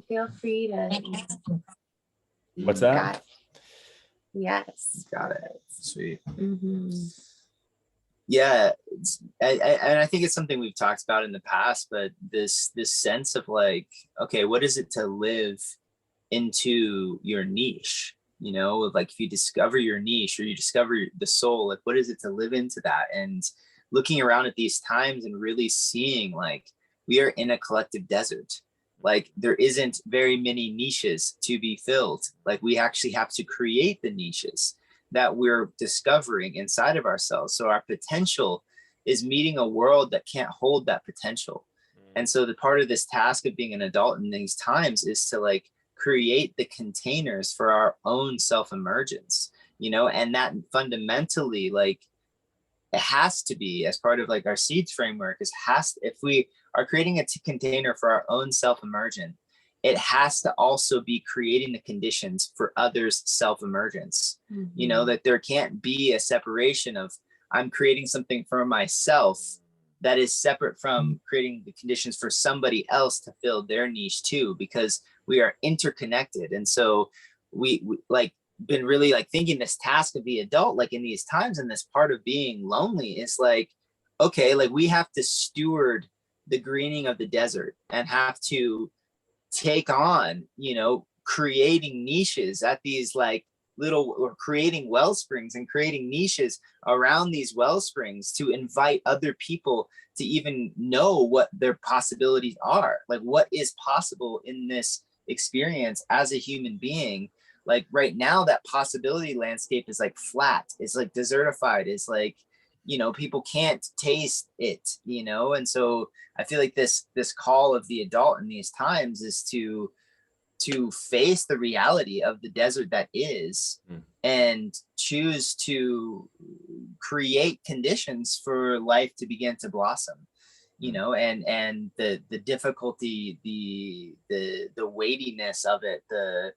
Feel free to. What's that? Got it. Yes. Got it. Sweet. Mm-hmm. Yeah, and I think it's something we've talked about in the past, but this sense of like, okay, what is it to live into your niche? You know, like if you discover your niche or you discover the soul, like what is it to live into that? And looking around at these times and really seeing like we are in a collective desert. Like there isn't very many niches to be filled. Like we actually have to create the niches that we're discovering inside of ourselves. So our potential is meeting a world that can't hold that potential. And so the part of this task of being an adult in these times is to like create the containers for our own self-emergence, you know, and that fundamentally, like, it has to be as part of like our S.E.E.D.S framework if we are creating a container for our own self-emergence, it has to also be creating the conditions for others' self-emergence. Mm-hmm. You know, that there can't be a separation of I'm creating something for myself that is separate from creating the conditions for somebody else to fill their niche too, because we are interconnected. And so we like been really like thinking this task of the adult, like in these times and this part of being lonely is like, okay, like we have to steward the greening of the desert and have to take on, you know, creating niches at these like little, or creating well springs and creating niches around these well springs to invite other people to even know what their possibilities are, like what is possible in this experience as a human being. Like right now, that possibility landscape is like flat, it's like desertified, it's like, you know, people can't taste it, you know. And so I feel like this call of the adult in these times is to face the reality of the desert that is, and choose to create conditions for life to begin to blossom, you know. And the difficulty, the weightiness of it, the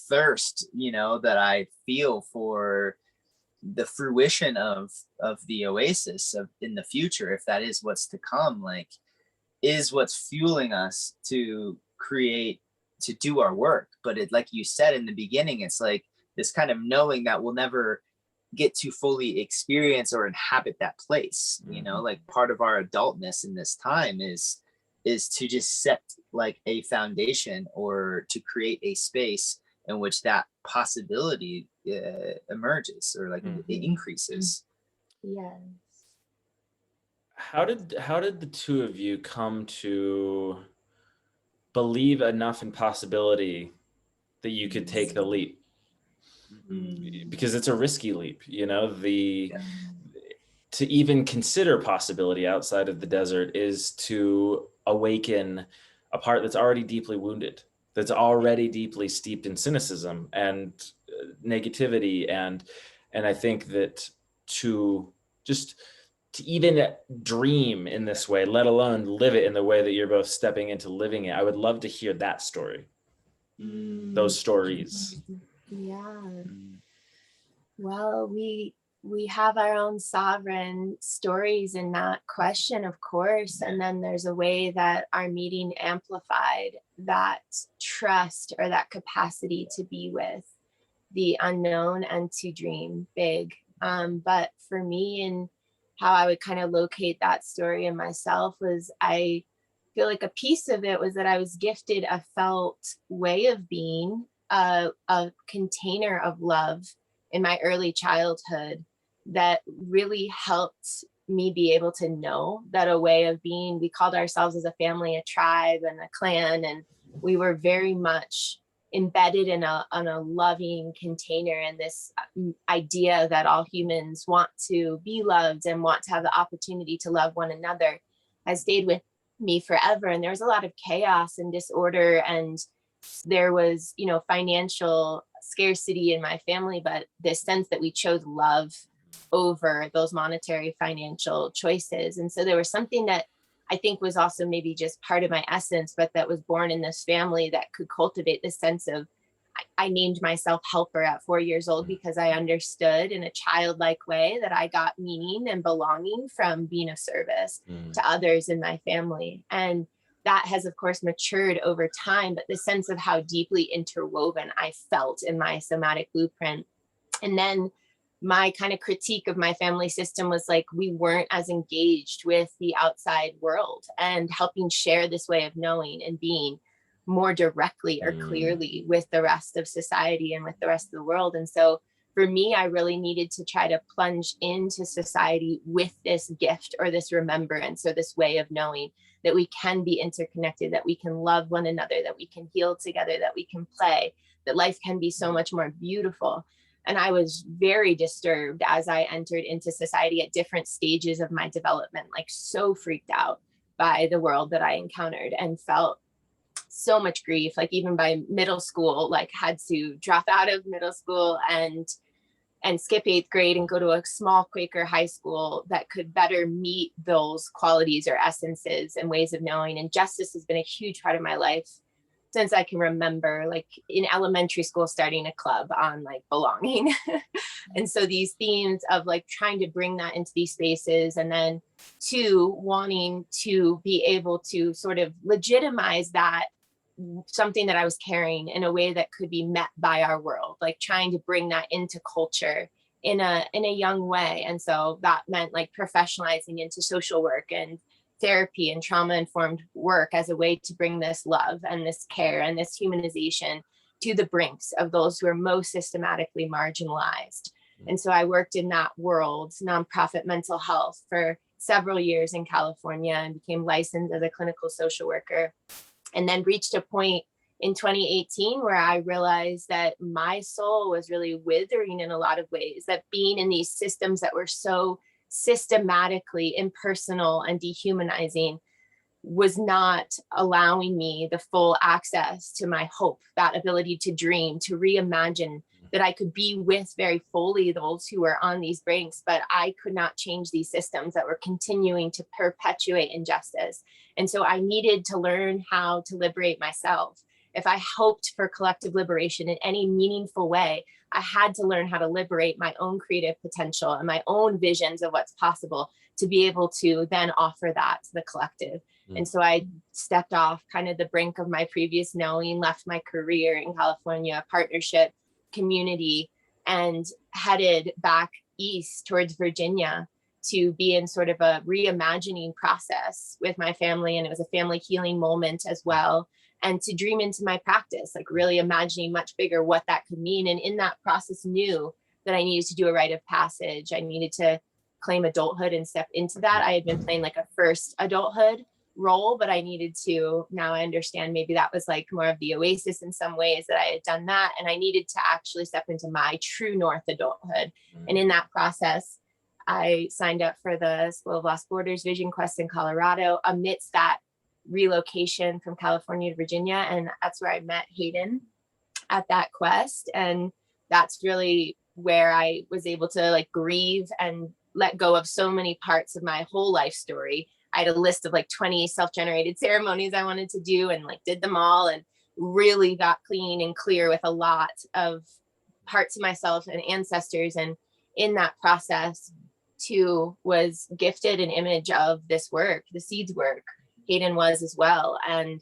thirst, you know, that I feel for the fruition of the oasis of in the future, if that is what's to come, like is what's fueling us to create, to do our work. But it, like you said in the beginning, it's like this kind of knowing that we'll never get to fully experience or inhabit that place, you know. Like part of our adultness in this time is to just set like a foundation or to create a space in which that possibility emerges or like it increases. Yes. How did the two of you come to believe enough in possibility that you could take the leap? Because it's a risky leap, you know. To even consider possibility outside of the desert is to awaken a part that's already deeply wounded, that's already deeply steeped in cynicism and negativity. And I think that to even dream in this way, let alone live it in the way that you're both stepping into living it, I would love to hear that story. Those stories. Yeah. Well, we have our own sovereign stories in that question, of course. And then there's a way that our meeting amplified that trust or that capacity to be with the unknown and to dream big. But for me, and how I would kind of locate that story in myself was, I feel like a piece of it was that I was gifted a felt way of being, a container of love in my early childhood that really helped me be able to know that a way of being. We called ourselves as a family a tribe and a clan, and we were very much embedded in a loving container, and this idea that all humans want to be loved and want to have the opportunity to love one another has stayed with me forever. And there was a lot of chaos and disorder, and there was, you know, financial scarcity in my family, but this sense that we chose love over those monetary financial choices. And so there was something that I think was also maybe just part of my essence, but that was born in this family that could cultivate this sense of, I named myself Helper at 4 years old because I understood in a childlike way that I got meaning and belonging from being of service to others in my family. And that has of course matured over time, but the sense of how deeply interwoven I felt in my somatic blueprint. And then my kind of critique of my family system was like, we weren't as engaged with the outside world and helping share this way of knowing and being more directly or clearly with the rest of society and with the rest of the world. And so for me, I really needed to try to plunge into society with this gift or this remembrance or this way of knowing that we can be interconnected, that we can love one another, that we can heal together, that we can play, that life can be so much more beautiful. And I was very disturbed as I entered into society at different stages of my development, like so freaked out by the world that I encountered and felt so much grief. Like even by middle school, like had to drop out of middle school and skip 8th grade and go to a small Quaker high school that could better meet those qualities or essences and ways of knowing. And justice has been a huge part of my life since I can remember, like in elementary school, starting a club on like belonging. And so these themes of like trying to bring that into these spaces, and then 2, wanting to be able to sort of legitimize that something that I was carrying in a way that could be met by our world, like trying to bring that into culture in a young way. And so that meant like professionalizing into social work and therapy and trauma-informed work as a way to bring this love and this care and this humanization to the brinks of those who are most systematically marginalized. And so I worked in that world, nonprofit mental health, for several years in California and became licensed as a clinical social worker. And then reached a point in 2018 where I realized that my soul was really withering in a lot of ways, that being in these systems that were so systematically impersonal and dehumanizing was not allowing me the full access to my hope, that ability to dream, to reimagine, that I could be with very fully those who were on these brinks, but I could not change these systems that were continuing to perpetuate injustice. And so I needed to learn how to liberate myself. If I hoped for collective liberation in any meaningful way, I had to learn how to liberate my own creative potential and my own visions of what's possible to be able to then offer that to the collective. And so I stepped off kind of the brink of my previous knowing, left my career in California, partnership, community, and headed back east towards Virginia to be in sort of a reimagining process with my family. And it was a family healing moment as well. And to dream into my practice, like really imagining much bigger what that could mean. And in that process, knew that I needed to do a rite of passage. I needed to claim adulthood and step into that. I had been playing like a first adulthood role, but I needed to, now I understand maybe that was like more of the oasis in some ways, that I had done that. And I needed to actually step into my true North adulthood. And in that process, I signed up for the School of Lost Borders Vision Quest in Colorado amidst that relocation from California to Virginia. And that's where I met Hayden at that quest. And that's really where I was able to like grieve and let go of so many parts of my whole life story. I had a list of like 20 self-generated ceremonies I wanted to do, and like did them all, and really got clean and clear with a lot of parts of myself and ancestors. And in that process too was gifted an image of this work, the S.E.E.D.S work. Hayden was as well. And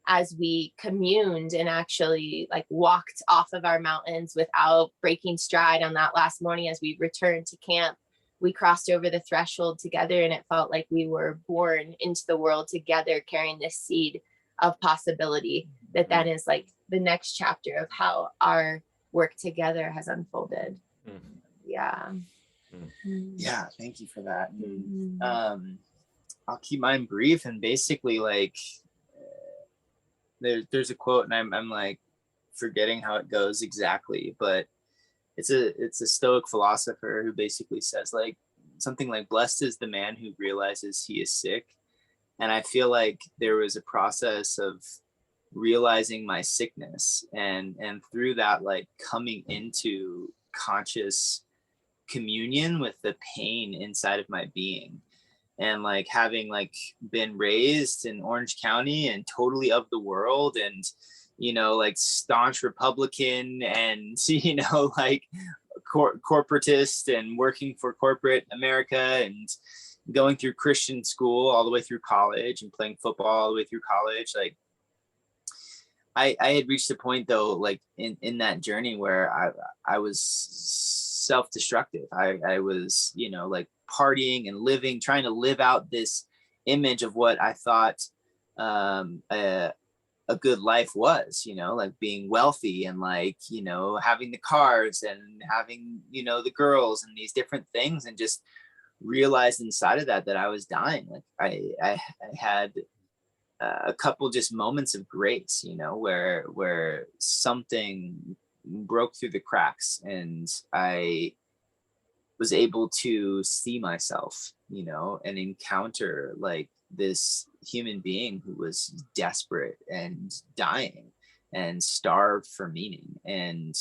as we communed and actually like walked off of our mountains without breaking stride on that last morning, as we returned to camp, we crossed over the threshold together, and it felt like we were born into the world together, carrying this seed of possibility that then is like the next chapter of how our work together has unfolded. Yeah. Yeah, thank you for that. I'll keep mine brief, and basically like there's a quote, and I'm like forgetting how it goes exactly, but it's a Stoic philosopher who basically says like something like, blessed is the man who realizes he is sick. And I feel like there was a process of realizing my sickness, and through that, like coming into conscious communion with the pain inside of my being. And like having like been raised in Orange County and totally of the world, and you know, like staunch Republican, and you know, like corporatist and working for corporate America, and going through Christian school all the way through college and playing football all the way through college, like I had reached a point though, like in that journey where I was self-destructive. I was, you know, like partying and living, trying to live out this image of what I thought a good life was, you know, like being wealthy and like, you know, having the cars and having, you know, the girls and these different things, and just realized inside of that I was dying. Like I had a couple just moments of grace, you know, where something broke through the cracks and I was able to see myself, you know, and encounter like this human being who was desperate and dying and starved for meaning. And,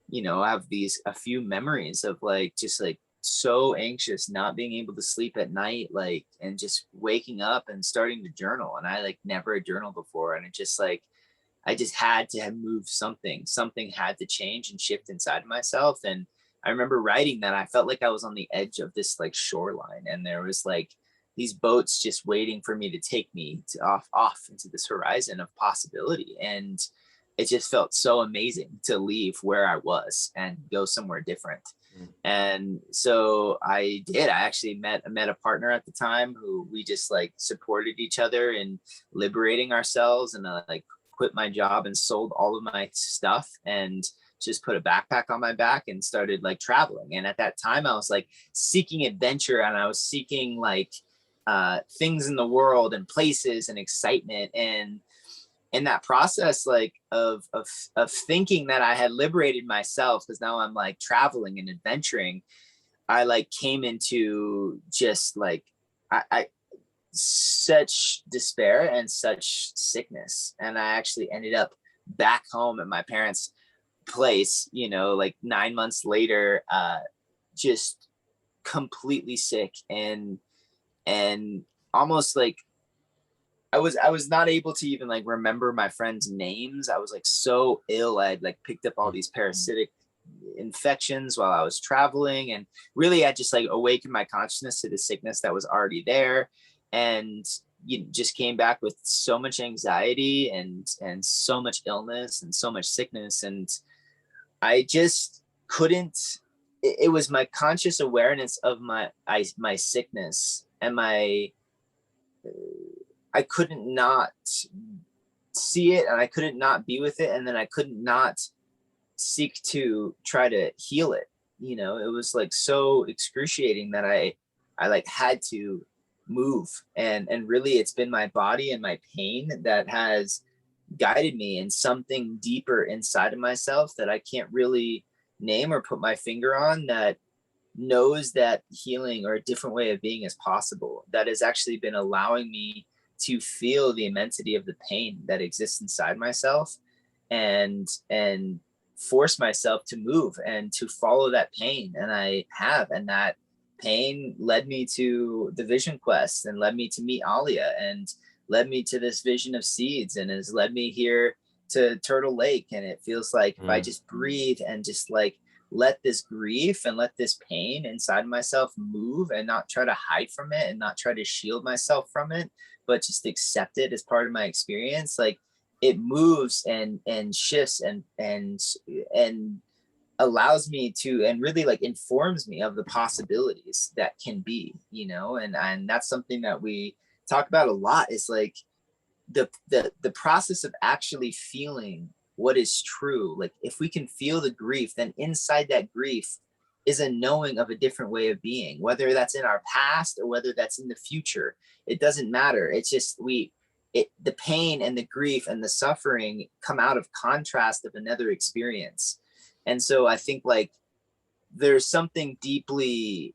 you know, I have a few memories of like, just like so anxious, not being able to sleep at night, like, and just waking up and starting to journal. And I like never had journaled before. And it just like, I just had to move something had to change and shift inside of myself. And I remember writing that I felt like I was on the edge of this like shoreline, and there was like these boats just waiting for me to take me to off into this horizon of possibility. And it just felt so amazing to leave where I was and go somewhere different. And so I did. I actually met a partner at the time who we just like supported each other in liberating ourselves, and like quit my job and sold all of my stuff and just put a backpack on my back and started like traveling. And at that time I was like seeking adventure, and I was seeking like things in the world and places and excitement. And in that process, like of thinking that I had liberated myself, because now I'm like traveling and adventuring, I like came into just like I such despair and such sickness. And I actually ended up back home at my parents' place, you know, like 9 months later, just completely sick and almost like I was not able to even like remember my friends' names. I was like so ill. I had like picked up all these parasitic infections while I was traveling, and really I just like awakened my consciousness to the sickness that was already there. And you just came back with so much anxiety and so much illness and so much sickness. And I just couldn't, it was my conscious awareness of my sickness and I couldn't not see it, and I couldn't not be with it. And then I couldn't not seek to try to heal it. You know, it was like so excruciating that I like had to move. And really it's been my body and my pain that has guided me in something deeper inside of myself that I can't really name or put my finger on, that knows that healing or a different way of being is possible, that has actually been allowing me to feel the immensity of the pain that exists inside myself and force myself to move and to follow that pain. And I have, and that pain led me to the vision quest and led me to meet Alia and led me to this vision of S.E.E.D.S and has led me here to Turtle Lake. And it feels like if I just breathe and just like let this grief and let this pain inside myself move and not try to hide from it and not try to shield myself from it, but just accept it as part of my experience, like it moves and shifts and allows me to, and really like informs me of the possibilities that can be, you know. And that's something that we talk about a lot, is like the process of actually feeling what is true. Like if we can feel the grief, then inside that grief is a knowing of a different way of being, whether that's in our past or whether that's in the future. It doesn't matter. It's just the pain and the grief and the suffering come out of contrast of another experience. And so I think like there's something deeply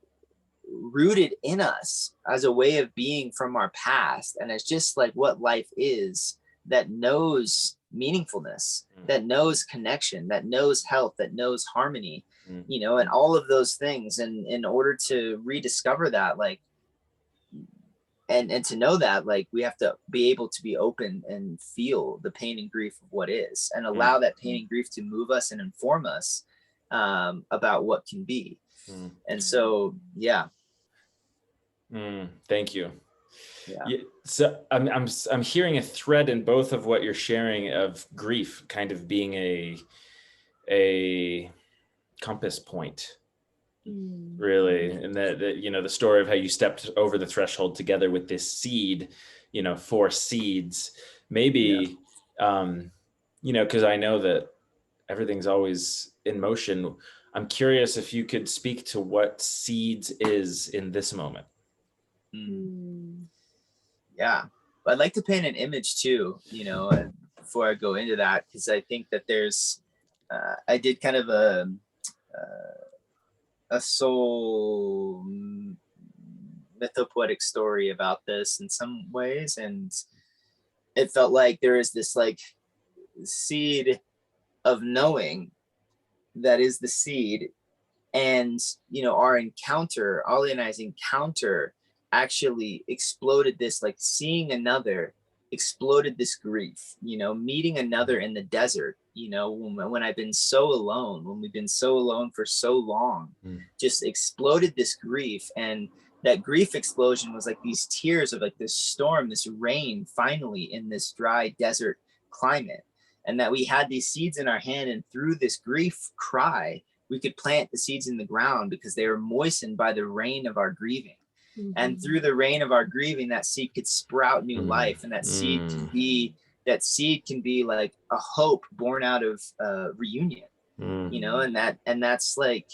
rooted in us as a way of being from our past, and it's just like what life is, that knows meaningfulness, that knows connection, that knows health, that knows harmony, you know, and all of those things. And in order to rediscover that, like and to know that, like we have to be able to be open and feel the pain and grief of what is, and allow that pain and grief to move us and inform us about what can be. And so yeah. Thank you. Yeah. Yeah, so I'm hearing a thread in both of what you're sharing of grief kind of being a compass point, really, and that you know, the story of how you stepped over the threshold together with this seed, you know, 4 seeds, maybe, you know, because I know that everything's always in motion. I'm curious if you could speak to what seeds is in this moment. Yeah, I'd like to paint an image too, you know, before I go into that, because I think that there's, I did kind of a soul mythopoetic story about this in some ways, and it felt like there is this like seed of knowing that is the seed, and you know, our encounter, Alia and I's encounter, actually exploded this, like seeing another exploded this grief, you know, meeting another in the desert, you know, when I've been so alone, when we've been so alone for so long, just exploded this grief. And that grief explosion was like these tears of like this storm, this rain finally in this dry desert climate, and that we had these seeds in our hand, and through this grief cry we could plant the seeds in the ground because they were moistened by the rain of our grieving. And through the rain of our grieving, that seed could sprout new life. And that seed can be like a hope born out of reunion, you know, and that's like,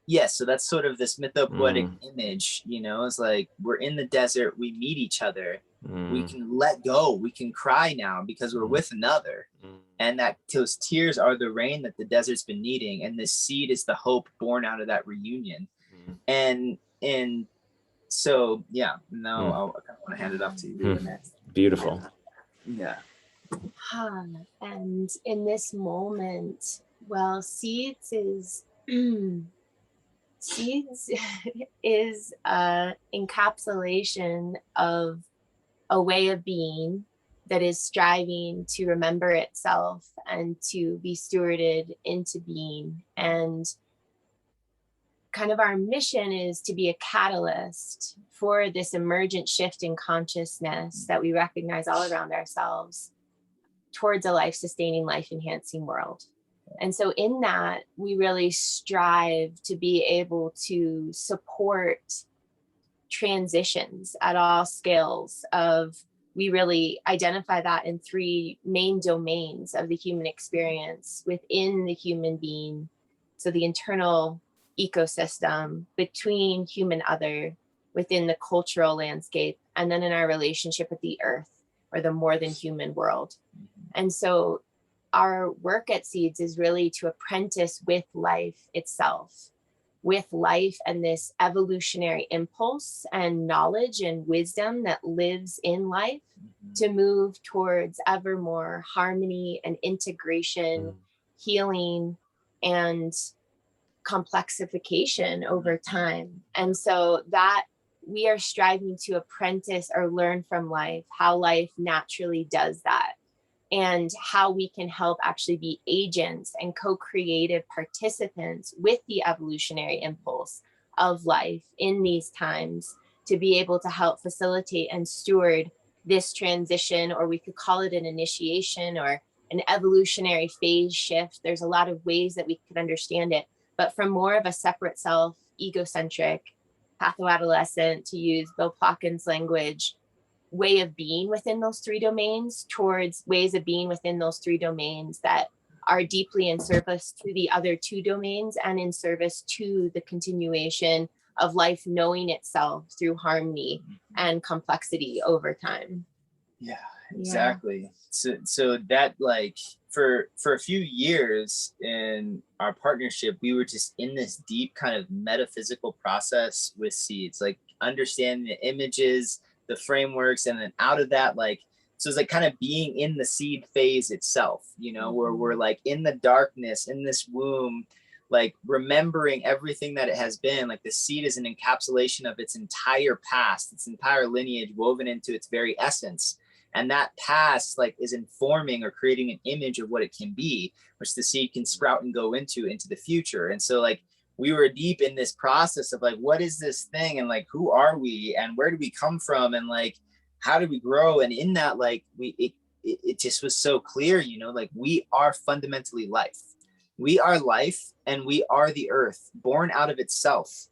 yes. So that's sort of this mythopoetic image, you know, it's like, we're in the desert, we meet each other, we can let go, we can cry now because we're with another. And that those tears are the rain that the desert's been needing, and this seed is the hope born out of that reunion. And so yeah, now I kind of want to hand it off to you next. Beautiful. Yeah. And in this moment, well, seeds is seeds is encapsulation of a way of being that is striving to remember itself and to be stewarded into being. And kind of our mission is to be a catalyst for this emergent shift in consciousness that we recognize all around ourselves towards a life-sustaining, life-enhancing world. And so in that, we really strive to be able to support transitions at all scales of, we really identify that in 3 main domains of the human experience within the human being. So the internal ecosystem, between human other, within the cultural landscape, and then in our relationship with the earth or the more than human world. And so our work at S.E.E.D.S is really to apprentice with life itself, with life and this evolutionary impulse and knowledge and wisdom that lives in life, to move towards ever more harmony and integration, healing, and complexification over time. And so that we are striving to apprentice or learn from life, how life naturally does that, and how we can help actually be agents and co-creative participants with the evolutionary impulse of life in these times, to be able to help facilitate and steward this transition, or we could call it an initiation or an evolutionary phase shift. There's a lot of ways that we could understand it, but from more of a separate self, egocentric, pathoadolescent, to use Bill Plotkin's language, way of being within those 3 domains, towards ways of being within those 3 domains that are deeply in service to the other 2 domains and in service to the continuation of life knowing itself through harmony and complexity over time. Yeah, exactly. So that, like, for a few years in our partnership, we were just in this deep kind of metaphysical process with seeds, like understanding the images, the frameworks, and then out of that, like, so it's like kind of being in the seed phase itself, you know, where we're like in the darkness, in this womb, like remembering everything that it has been. Like the seed is an encapsulation of its entire past, its entire lineage woven into its very essence. And that past, like, is informing or creating an image of what it can be, which the seed can sprout and go into the future. And so, like, we were deep in this process of like, what is this thing? And like, who are we? And where do we come from? And like, how do we grow? And in that, like, it just was so clear, you know, like we are fundamentally life. We are life, and we are the earth born out of itself.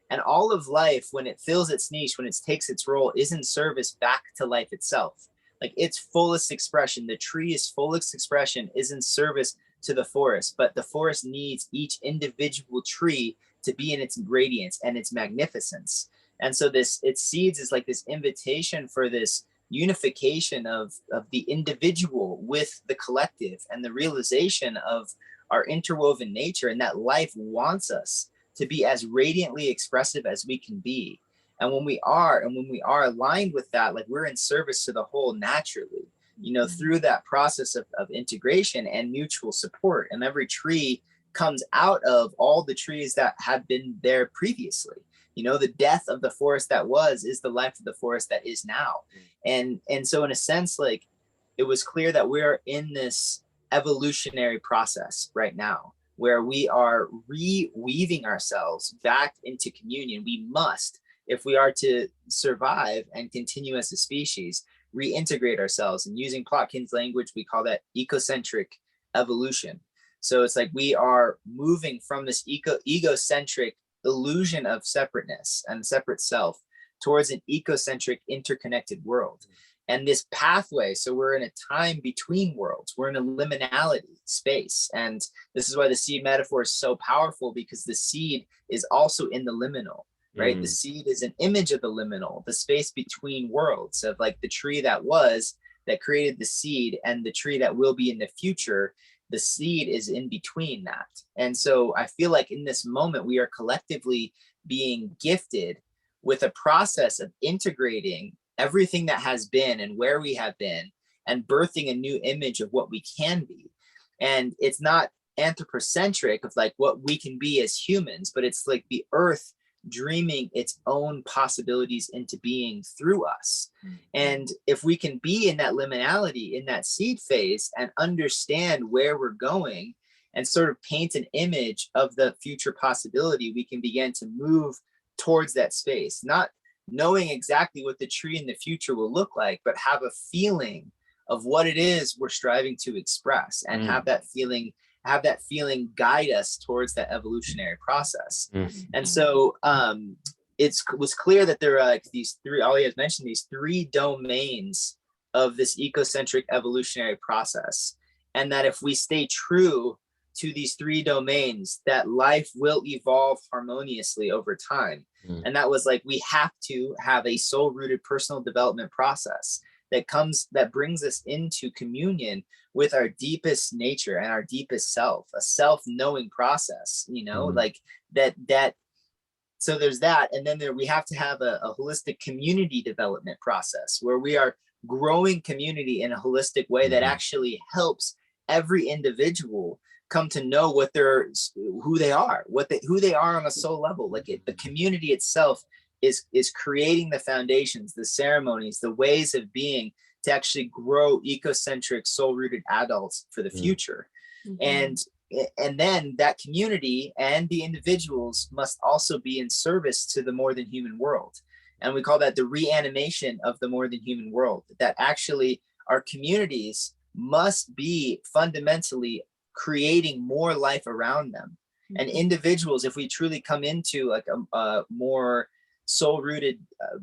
And all of life, when it fills its niche, when it takes its role, is in service back to life itself. Like its fullest expression, the tree's fullest expression is in service to the forest, but the forest needs each individual tree to be in its radiance and its magnificence. And so this, its seeds is like this invitation for this unification of the individual with the collective, and the realization of our interwoven nature, and that life wants us to be as radiantly expressive as we can be. And when we are aligned with that, like we're in service to the whole naturally, you know, through that process of integration and mutual support. And every tree comes out of all the trees that have been there previously. You know, the death of the forest that was is the life of the forest that is now. And so in a sense, like it was clear that we're in this evolutionary process right now, where we are reweaving ourselves back into communion. We must, if we are to survive and continue as a species, reintegrate ourselves. And using Plotkin's language, we call that ecocentric evolution. So it's like we are moving from this egocentric illusion of separateness and separate self towards an ecocentric interconnected world. And this pathway, so we're in a time between worlds, we're in a liminality space. And this is why the seed metaphor is so powerful, because the seed is also in the liminal, right? The seed is an image of the liminal, the space between worlds, of like the tree that was, that created the seed, and the tree that will be in the future. The seed is in between that. And so I feel like in this moment, we are collectively being gifted with a process of integrating everything that has been and where we have been, and birthing a new image of what we can be. And it's not anthropocentric of like what we can be as humans, but it's like the earth dreaming its own possibilities into being through us. And if we can be in that liminality, in that seed phase, and understand where we're going, and sort of paint an image of the future possibility, we can begin to move towards that space, not knowing exactly what the tree in the future will look like, but have a feeling of what it is we're striving to express, and have that feeling guide us towards that evolutionary process. And so it was clear that there are like these three, Alia has mentioned, these three domains of this ecocentric evolutionary process. And that if we stay true to these three domains, that life will evolve harmoniously over time. And that was like, we have to have a soul-rooted personal development process that brings us into communion with our deepest nature and our deepest self, a self-knowing process, you know, like that. So there's that. And then we have to have a holistic community development process, where we are growing community in a holistic way that actually helps every individual come to know who they are on a soul level. Like the community itself is creating the foundations, the ceremonies, the ways of being to actually grow ecocentric, soul-rooted adults for the future. And then that community and the individuals must also be in service to the more than human world. And we call that the reanimation of the more than human world, that actually our communities must be fundamentally creating more life around them. And individuals, if we truly come into like a more soul-rooted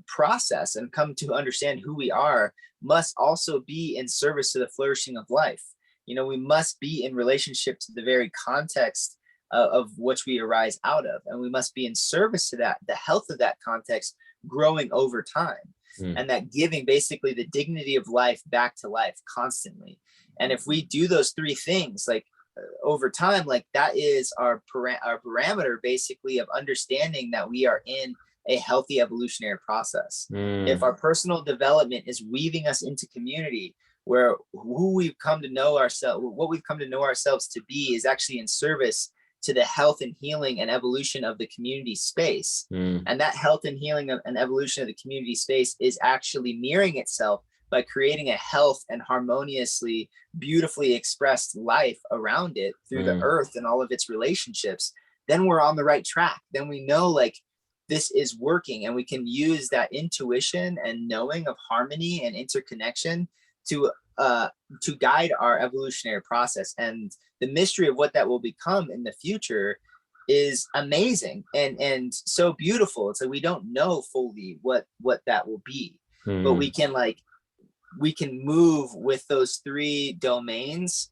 process and come to understand who we are, must also be in service to the flourishing of life. You know, we must be in relationship to the very context of which we arise out of, and we must be in service to that, the health of that context growing over time, and that giving basically the dignity of life back to life constantly. And if we do those three things, like over time, like that is our parameter basically of understanding that we are in a healthy evolutionary process. If our personal development is weaving us into community, where what we've come to know ourselves to be is actually in service to the health and healing and evolution of the community space. And that health and healing and evolution of the community space is actually mirroring itself by creating a health and harmoniously, beautifully expressed life around it through the earth and all of its relationships. then we're on the right track. Then we know like this is working, and we can use that intuition and knowing of harmony and interconnection to guide our evolutionary process. And the mystery of what that will become in the future is amazing and so beautiful. It's like we don't know fully what that will be, but we can move with those three domains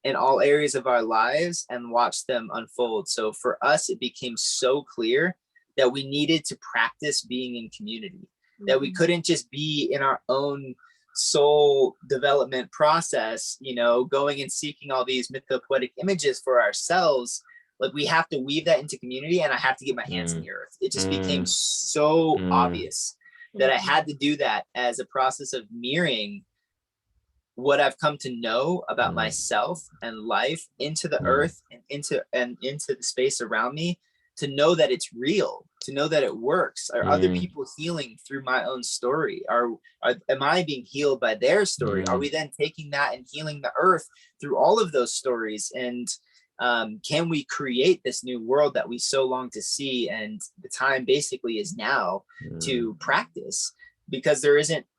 in all areas of our lives and watch them unfold. So for us, it became so clear that we needed to practice being in community, that we couldn't just be in our own soul development process, you know, going and seeking all these mythopoetic images for ourselves. Like we have to weave that into community, and I have to get my hands in the earth. It just became so obvious that I had to do that as a process of mirroring what I've come to know about myself and life into the earth and into the space around me, to know that it's real, to know that it works. Are other people healing through my own story? Am I being healed by their story? Are we then taking that and healing the earth through all of those stories? And can we create this new world that we so long to see? And the time basically is now to practice, because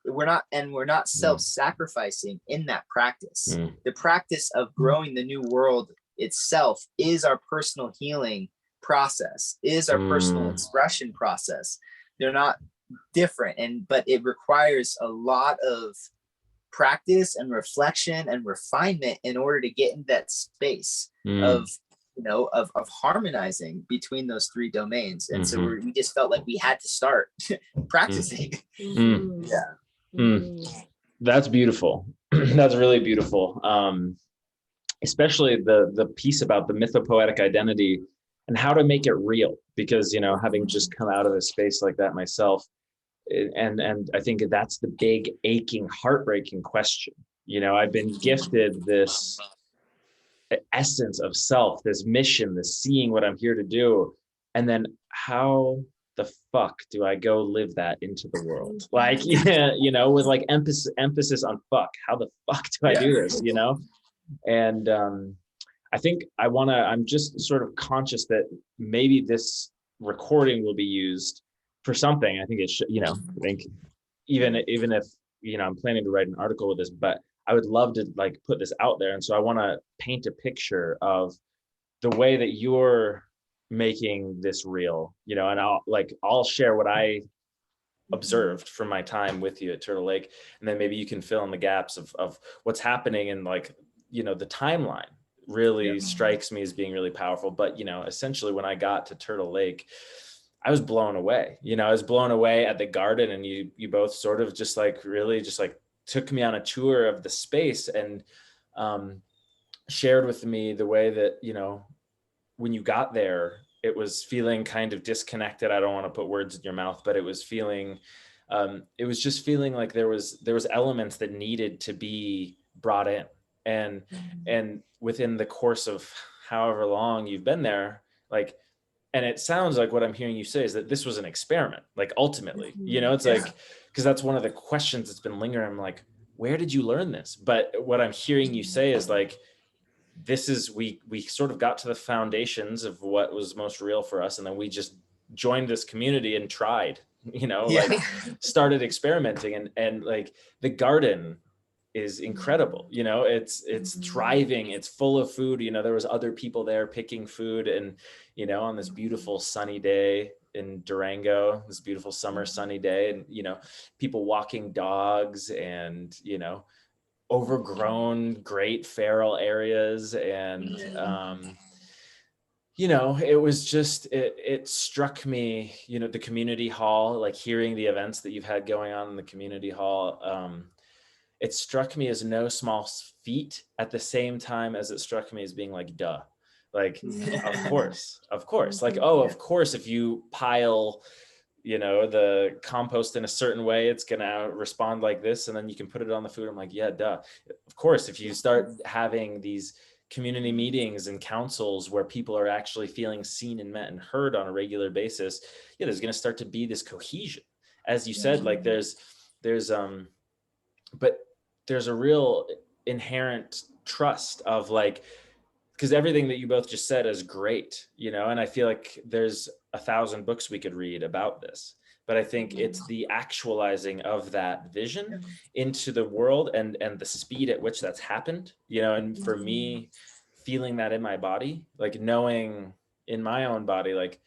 we're not self-sacrificing in that practice. The practice of growing the new world itself is our personal healing process, is our personal expression process. They're not different, but it requires a lot of practice and reflection and refinement in order to get in that space of, you know, of harmonizing between those three domains. And so we just felt like we had to start practicing. That's beautiful. That's really beautiful. Especially the piece about the mythopoetic identity and how to make it real, because, you know, having just come out of a space like that myself, and I think that's the big aching, heartbreaking question. You know, I've been gifted this essence of self, this mission, this seeing what I'm here to do, and then how the fuck do I go live that into the world? Like, yeah, you know, with like emphasis on fuck. How the fuck do I do this? You know, and I think I'm just sort of conscious that maybe this recording will be used for something. I think it should, you know, I think even if, you know, I'm planning to write an article with this, but I would love to like put this out there. And so I want to paint a picture of the way that you're making this real, you know, and I'll share what I observed from my time with you at Turtle Lake. And then maybe you can fill in the gaps of what's happening, and like, you know, the timeline really strikes me as being really powerful. But, you know, essentially when I got to Turtle Lake, I was blown away. You know, I was blown away at the garden, and you both sort of just like really just like took me on a tour of the space and shared with me the way that, you know, when you got there, it was feeling kind of disconnected. I don't want to put words in your mouth, but it was just feeling like there was elements that needed to be brought in. And within the course of however long you've been there, like, and it sounds like what I'm hearing you say is that this was an experiment, like ultimately, you know, it's like, because that's one of the questions that's been lingering. I'm like, where did you learn this? But what I'm hearing you say is like, this is, we sort of got to the foundations of what was most real for us. And then we just joined this community and tried, you know, like started experimenting, and like the garden is incredible. You know, it's thriving. It's full of food. You know, there was other people there picking food, and, you know, on this beautiful sunny day in Durango, this beautiful summer sunny day, and, you know, people walking dogs, and, you know, overgrown great feral areas. And, you know, it was just, it struck me, you know, the community hall, like hearing the events that you've had going on in the community hall, it struck me as no small feat, at the same time as it struck me as being like, duh, like, of course, like, oh, of course, if you pile, you know, the compost in a certain way, it's going to respond like this, and then you can put it on the food. I'm like, yeah, duh. Of course, if you start having these community meetings and councils where people are actually feeling seen and met and heard on a regular basis, yeah, there's going to start to be this cohesion. As you said, like but there's a real inherent trust of like, because everything that you both just said is great, you know, and I feel like there's 1,000 books we could read about this, but I think it's the actualizing of that vision into the world and the speed at which that's happened, you know, and for me, feeling that in my body, like knowing in my own body, like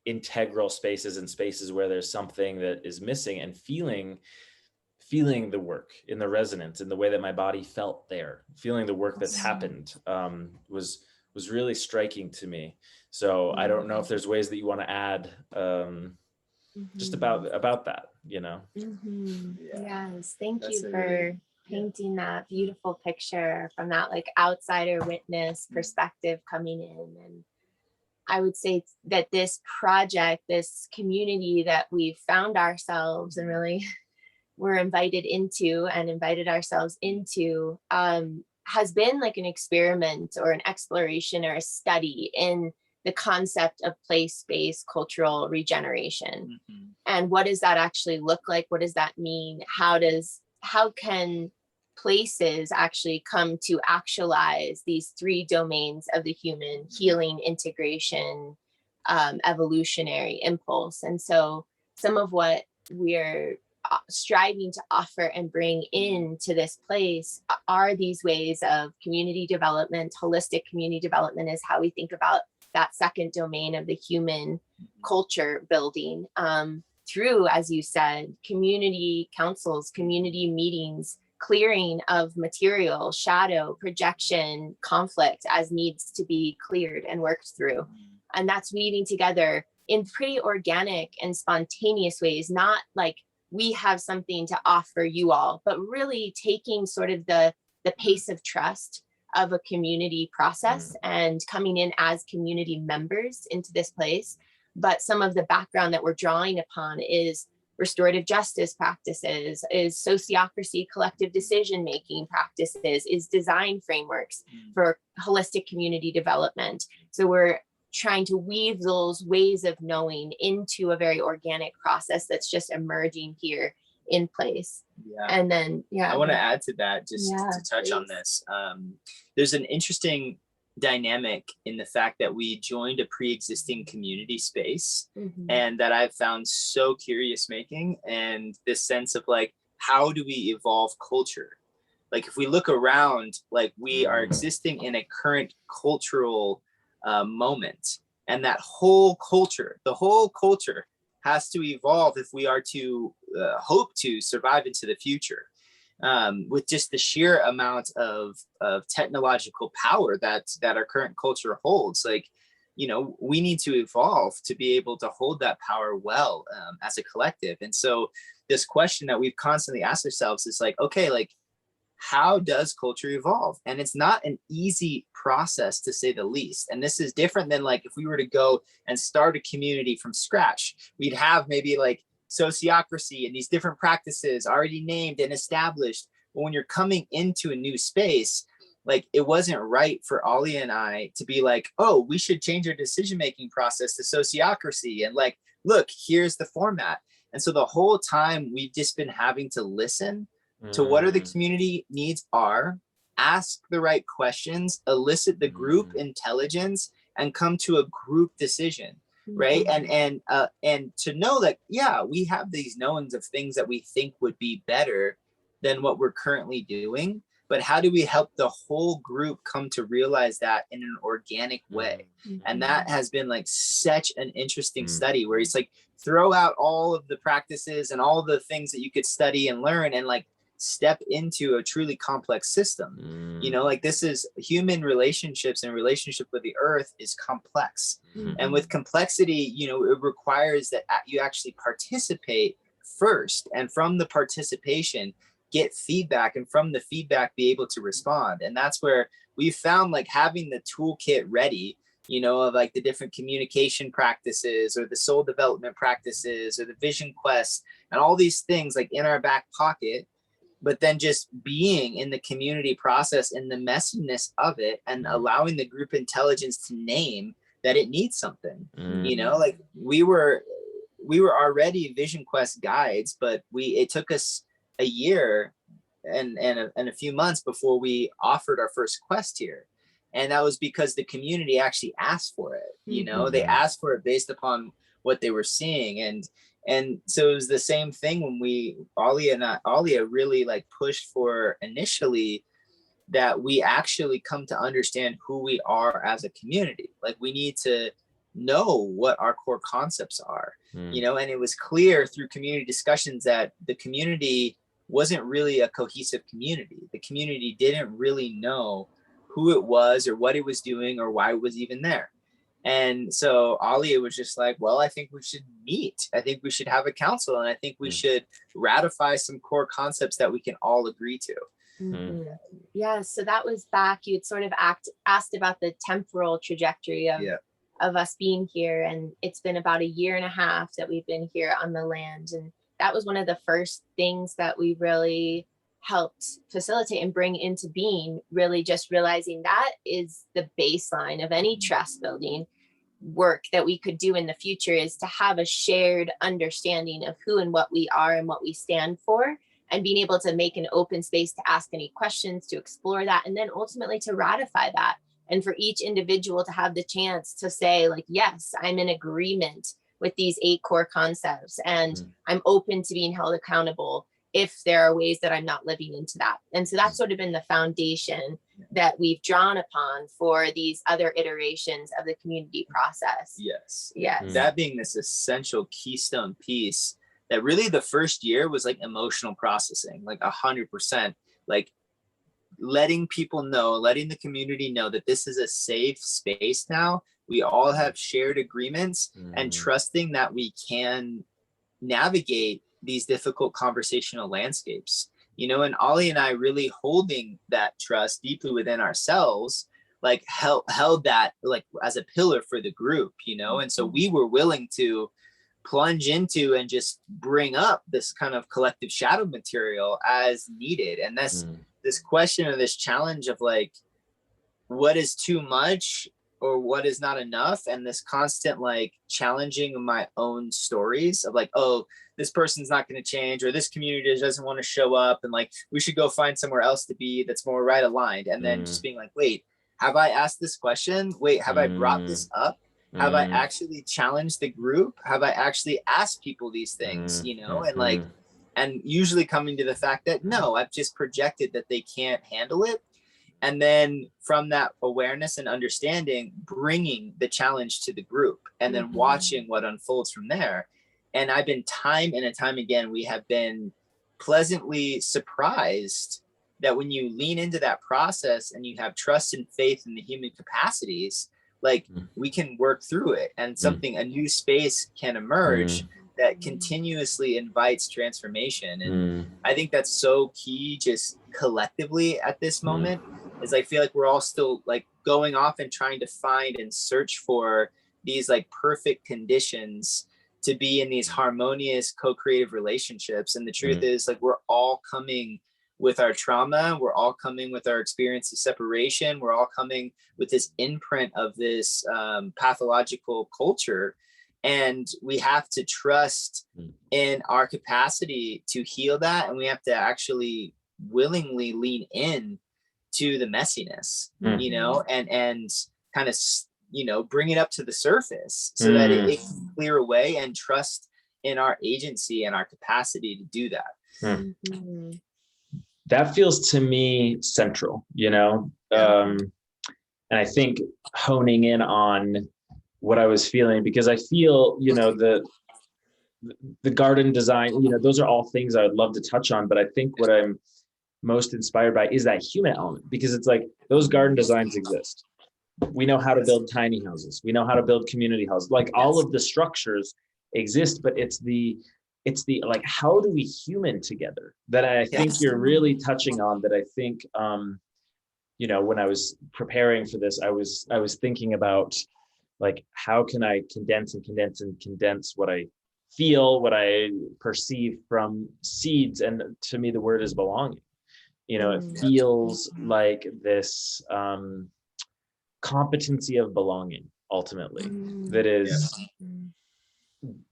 integral spaces and spaces where there's something that is missing, and feeling the work in the resonance in the way that my body felt there, feeling the work that's happened, was really striking to me. So I don't know if there's ways that you want to add just about that, you know. Yes, thank That's you a for really- painting that beautiful picture from that like outsider witness perspective coming in. And I would say that this project, this community that we've found ourselves and really we're invited into and invited ourselves into, has been like an experiment or an exploration or a study in the concept of place-based cultural regeneration. And what does that actually look like? What does that mean? How can places actually come to actualize these three domains of the human: healing, integration, evolutionary impulse? And so some of what we're striving to offer and bring into this place are these ways of community development. Holistic community development is how we think about that second domain of the human culture building, through, as you said, community councils, community meetings, clearing of material, shadow, projection, conflict as needs to be cleared and worked through. And that's weaving together in pretty organic and spontaneous ways, not like we have something to offer you all, but really taking sort of the pace of trust of a community process and coming in as community members into this place. But some of the background that we're drawing upon is restorative justice practices, is sociocracy, collective decision-making practices, is design frameworks for holistic community development. So we're trying to weave those ways of knowing into a very organic process that's just emerging here in place. And then, I want to add to that, just to touch on please. this. There's an interesting dynamic in the fact that we joined a pre-existing community space, and that I've found so curious making, and this sense of like, how do we evolve culture? Like if we look around, like we are existing in a current cultural moment, and that whole culture, the whole culture has to evolve if we are to hope to survive into the future, with just the sheer amount of technological power that our current culture holds. Like, you know, we need to evolve to be able to hold that power well, as a collective. And so this question that we've constantly asked ourselves is like, okay, like, how does culture evolve? And it's not an easy process, to say the least. And this is different than like if we were to go and start a community from scratch. We'd have maybe like sociocracy and these different practices already named and established. But when you're coming into a new space, like it wasn't right for Alia and I to be like, oh, we should change our decision-making process to sociocracy. And like, look, here's the format. And so the whole time we've just been having to listen to what are the community needs are, ask the right questions, elicit the group intelligence, and come to a group decision, right? And to know that, yeah, we have these knowings of things that we think would be better than what we're currently doing, but how do we help the whole group come to realize that in an organic way? And that has been like such an interesting study, where it's like throw out all of the practices and all the things that you could study and learn, and like step into a truly complex system. You know, like this is human relationships, and relationship with the earth is complex. And with complexity, you know, it requires that you actually participate first, and from the participation get feedback, and from the feedback be able to respond. And that's where we found like having the toolkit ready, you know, of like the different communication practices or the soul development practices or the vision quests and all these things like in our back pocket, but then just being in the community process and the messiness of it, and allowing the group intelligence to name that it needs something. You know, like we were already Vision Quest guides, but it took us a year and a few months before we offered our first quest here. And that was because the community actually asked for it. You know, they asked for it based upon what they were seeing. And so it was the same thing when Alia really like pushed for initially that we actually come to understand who we are as a community. Like we need to know what our core concepts are, you know, and it was clear through community discussions that the community wasn't really a cohesive community. The community didn't really know who it was or what it was doing or why it was even there. And so Alia was just like, well, I think we should meet. I think we should have a council, and I think we should ratify some core concepts that we can all agree to. Yeah, so that was back, you had sort of asked about the temporal trajectory of us being here. And it's been about 1.5 years that we've been here on the land. And that was one of the first things that we really helped facilitate and bring into being, really just realizing that is the baseline of any trust building work that we could do in the future, is to have a shared understanding of who and what we are and what we stand for, and being able to make an open space to ask any questions, to explore that, and then ultimately to ratify that. And for each individual to have the chance to say, like, yes, I'm in agreement with these 8 core concepts, and I'm open to being held accountable if there are ways that I'm not living into that. And so that's sort of been the foundation that we've drawn upon for these other iterations of the community process. Yes. Yes. That being this essential keystone piece, that really the first year was like emotional processing, like 100%, like letting people know, letting the community know that this is a safe space now. We all have shared agreements, and trusting that we can navigate these difficult conversational landscapes, you know, and Ollie and I really holding that trust deeply within ourselves, like held that like as a pillar for the group, you know. And so we were willing to plunge into and just bring up this kind of collective shadow material as needed. And that's this question or this challenge of like, what is too much or what is not enough, and this constant like challenging of my own stories of like, oh, this person's not going to change, or this community doesn't want to show up, and like we should go find somewhere else to be that's more right aligned. And then just being like, wait, have I asked this question? Wait, have I brought this up? Have I actually challenged the group? Have I actually asked people these things, you know? And like, and usually coming to the fact that no, I've just projected that they can't handle it. And then from that awareness and understanding, bringing the challenge to the group, and then watching what unfolds from there. And I've been time and time again, we have been pleasantly surprised that when you lean into that process and you have trust and faith in the human capacities, like we can work through it, and a new space can emerge that continuously invites transformation. And I think that's so key just collectively at this moment, is I feel like we're all still like going off and trying to find and search for these like perfect conditions to be in these harmonious co-creative relationships. And the truth is, like, we're all coming with our trauma, we're all coming with our experience of separation, we're all coming with this imprint of this pathological culture. And we have to trust in our capacity to heal that, and we have to actually willingly lean in to the messiness, you know, and kind of, you know, bring it up to the surface so that it can clear away, and trust in our agency and our capacity to do that. That feels to me central, you know, and I think honing in on what I was feeling, because I feel, you know, the garden design, you know, those are all things I would love to touch on, but I think what I'm most inspired by is that human element, because it's like those garden designs exist. We know how to build tiny houses. We know how to build community houses. Like all of the structures exist, but it's the like, how do we human together that I think you're really touching on, that I think, you know, when I was preparing for this, I was thinking about like, how can I condense what I feel, what I perceive from seeds. And to me, the word is belonging. You know, it feels like this competency of belonging, ultimately, that is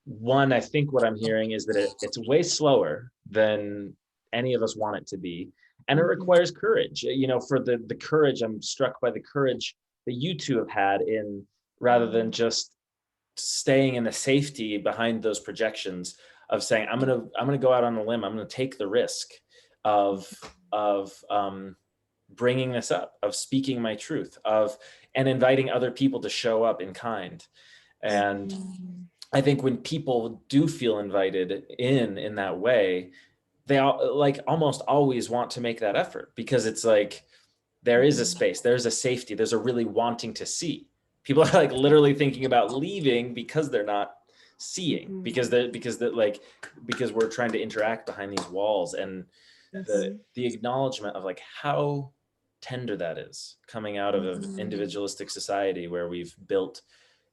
one. I think what I'm hearing is that it's way slower than any of us want it to be. And it requires courage, for the courage. I'm struck by the courage that you two have had in, rather than just staying in the safety behind those projections of saying, I'm gonna go out on a limb. I'm gonna take the risk of bringing this up, of speaking my truth, and inviting other people to show up in kind. And I think when people do feel invited in that way, they all, like, almost always want to make that effort, because it's like, there is a space, there's a safety, there's a really wanting to see. People are like literally thinking about leaving because they're not seeing, because we're trying to interact behind these walls. And the acknowledgement of like how tender that is, coming out of an individualistic society where we've built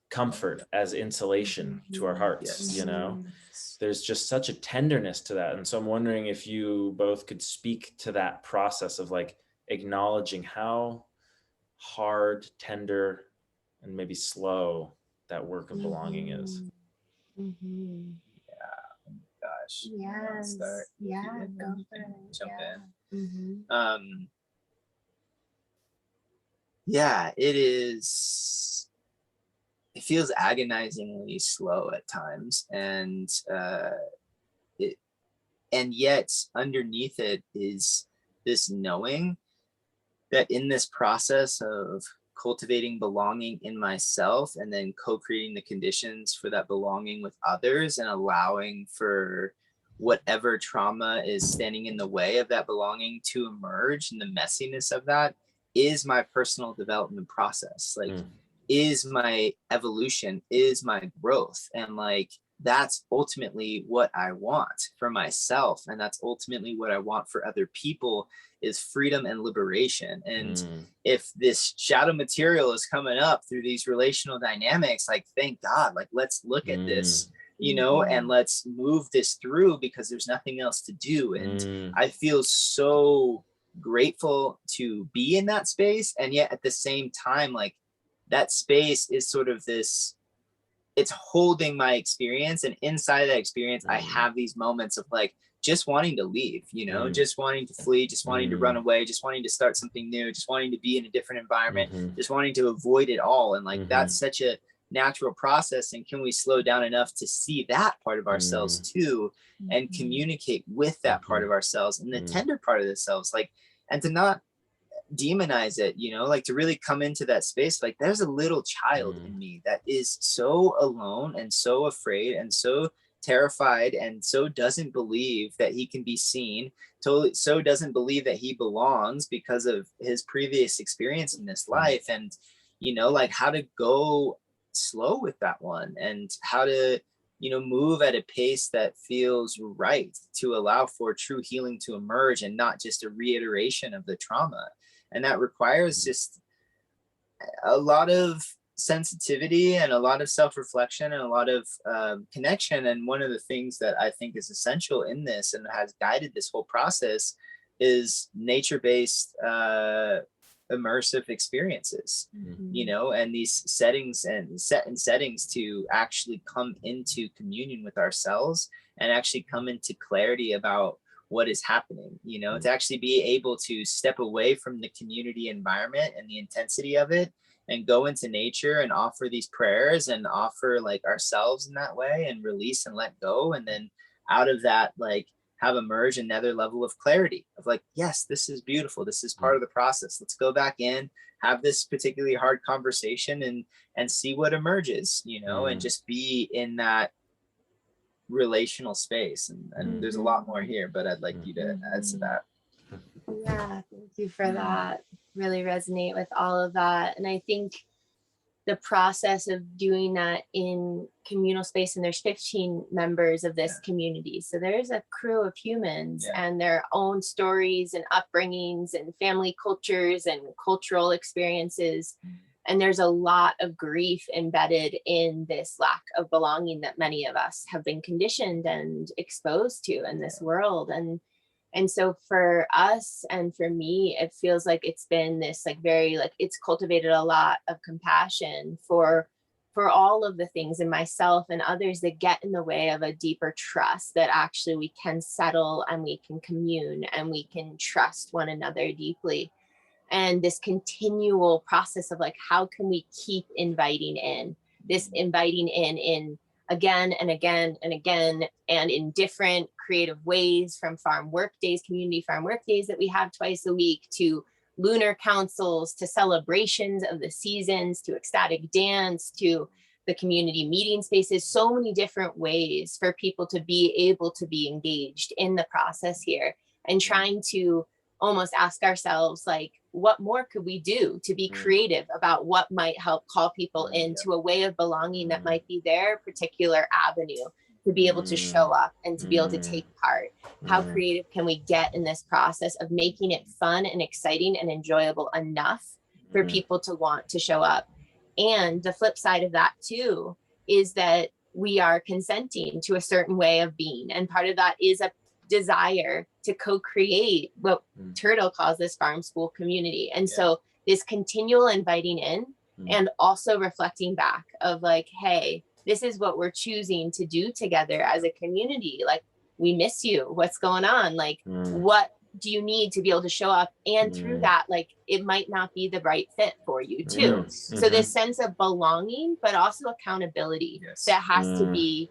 comfort as insulation to our hearts. There's just such a tenderness to that. And so I'm wondering if you both could speak to that process of like acknowledging how hard, tender, and maybe slow that work of belonging is. Gosh. Yes. Start. Yeah. Go for it. Jump in. Mm-hmm. Yeah, it is. It feels agonizingly slow at times, and yet underneath it is this knowing that in this process of cultivating belonging in myself and then co-creating the conditions for that belonging with others and allowing for whatever trauma is standing in the way of that belonging to emerge, and the messiness of that is my personal development process, like is my evolution, is my growth. And like that's ultimately what I want for myself, and that's ultimately what I want for other people, is freedom and liberation. And if this shadow material is coming up through these relational dynamics, like thank God, like let's look at this, and let's move this through, because there's nothing else to do. And I feel so grateful to be in that space, and yet at the same time, like that space is sort of this, it's holding my experience, and inside of that experience I have these moments of like just wanting to leave, just wanting to flee, just wanting to run away, just wanting to start something new, just wanting to be in a different environment, just wanting to avoid it all. And like that's such a natural process. And can we slow down enough to see that part of ourselves too, and communicate with that part of ourselves and the tender part of ourselves, like, and to not demonize it, like to really come into that space, like there's a little child in me that is so alone and so afraid and so terrified and so doesn't believe that he can be seen, totally so doesn't believe that he belongs because of his previous experience in this life. And like how to go slow with that one, and how to move at a pace that feels right to allow for true healing to emerge, and not just a reiteration of the trauma. And that requires just a lot of sensitivity and a lot of self-reflection and a lot of connection. And one of the things that I think is essential in this and has guided this whole process is nature-based immersive experiences, and these settings and settings to actually come into communion with ourselves and actually come into clarity about what is happening, to actually be able to step away from the community environment and the intensity of it and go into nature and offer these prayers and offer like ourselves in that way and release and let go. And then out of that, like have emerge another level of clarity of like, yes, this is beautiful. This is part of the process. Let's go back in, have this particularly hard conversation and see what emerges, and just be in that relational space. And there's a lot more here, but I'd like you to add to that. Yeah, thank you for that. Really resonate with all of that. And I think the process of doing that in communal space, and there's 15 members of this community. So there's a crew of humans and their own stories and upbringings and family cultures and cultural experiences. And there's a lot of grief embedded in this lack of belonging that many of us have been conditioned and exposed to in this world. And so for us and for me, it feels like it's been this like very, like it's cultivated a lot of compassion for for all of the things in myself and others that get in the way of a deeper trust, that actually we can settle and we can commune and we can trust one another deeply. And this continual process of like, how can we keep inviting in again and again and again, and in different creative ways, from farm work days, community farm work days that we have twice a week, to lunar councils, to celebrations of the seasons, to ecstatic dance, to the community meeting spaces, so many different ways for people to be able to be engaged in the process here, and trying to almost ask ourselves, like, what more could we do to be creative about what might help call people into a way of belonging that might be their particular avenue to be able to show up and to be able to take part? How creative can we get in this process of making it fun and exciting and enjoyable enough for people to want to show up? And the flip side of that too is that we are consenting to a certain way of being, and part of that is a desire to co-create what Turtle calls this farm school community. And so this continual inviting in and also reflecting back of like, hey, this is what we're choosing to do together as a community. Like, we miss you. What's going on? Like, what do you need to be able to show up? And through that, like, it might not be the right fit for you too. So this sense of belonging, but also accountability that has to be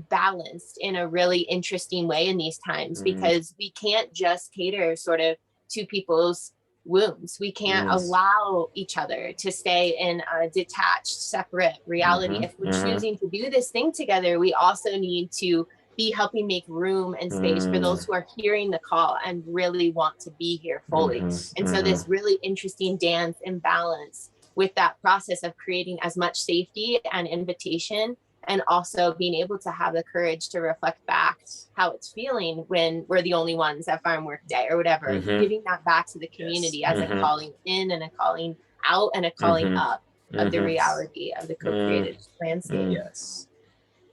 balanced in a really interesting way in these times, because we can't just cater sort of to people's wounds. We can't allow each other to stay in a detached, separate reality. If we're choosing to do this thing together, we also need to be helping make room and space for those who are hearing the call and really want to be here fully. And so this really interesting dance and balance with that process of creating as much safety and invitation, and also being able to have the courage to reflect back how it's feeling when we're the only ones at farm work day or whatever, giving that back to the community as a calling in and a calling out and a calling up of the reality of the co-created landscape. Yes.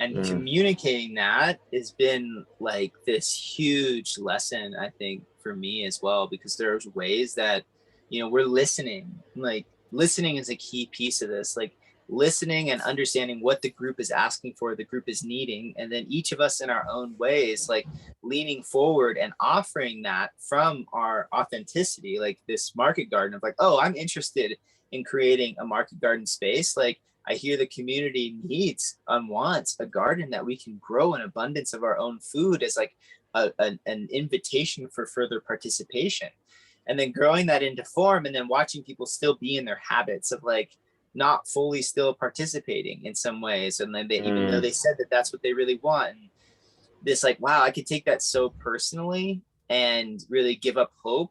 And communicating that has been like this huge lesson, I think, for me as well, because there's ways that, you know, we're listening. Like, listening is a key piece of this. Like, listening and understanding what the group is asking for, the group is needing, and then each of us in our own ways, like leaning forward and offering that from our authenticity, like this market garden of like, oh, I'm interested in creating a market garden space. Like, I hear the community needs and wants a garden that we can grow an abundance of our own food as like an invitation for further participation, and then growing that into form, and then watching people still be in their habits of like not fully still participating in some ways. And then they, even though they said that that's what they really want, and this like, wow, I could take that so personally and really give up hope.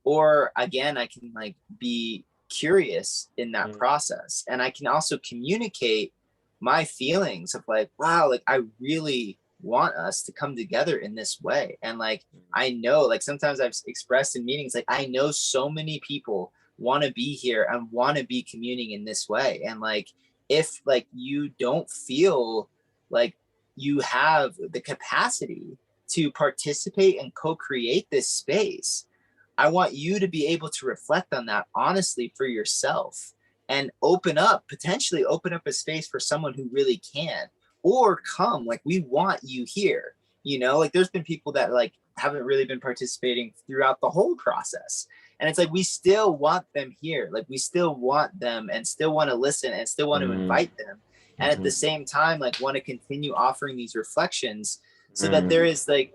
Or again, I can like be curious in that process. And I can also communicate my feelings of like, wow, like I really want us to come together in this way. And like, I know, like sometimes I've expressed in meetings, like I know so many people want to be here and want to be communing in this way. And like, if like you don't feel like you have the capacity to participate and co-create this space, I want you to be able to reflect on that honestly for yourself and potentially open up a space for someone who really can, or come, like, we want you here. You know, like there's been people that like haven't really been participating throughout the whole process. And it's like, we still want them here. Like, we still want them and still want to listen and still want to invite them. And at the same time, like, want to continue offering these reflections so that there is like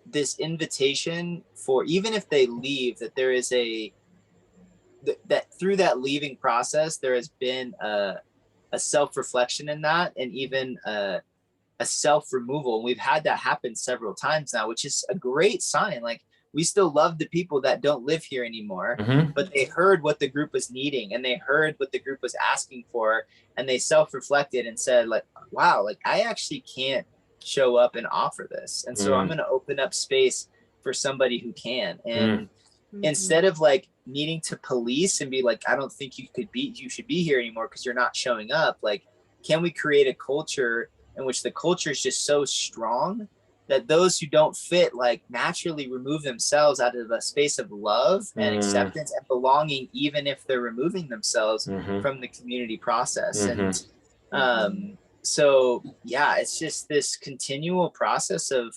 this invitation for, even if they leave, that there is that through that leaving process, there has been a self-reflection in that, and even a self-removal. And we've had that happen several times now, which is a great sign. Like, we still love the people that don't live here anymore, but they heard what the group was needing and they heard what the group was asking for, and they self-reflected and said like, wow, like I actually can't show up and offer this. And so I'm going to open up space for somebody who can. And instead of like needing to police and be like, I don't think you should be here anymore because you're not showing up. Like, can we create a culture in which the culture is just so strong that those who don't fit like naturally remove themselves out of a space of love and acceptance and belonging, even if they're removing themselves from the community process. And So yeah, it's just this continual process of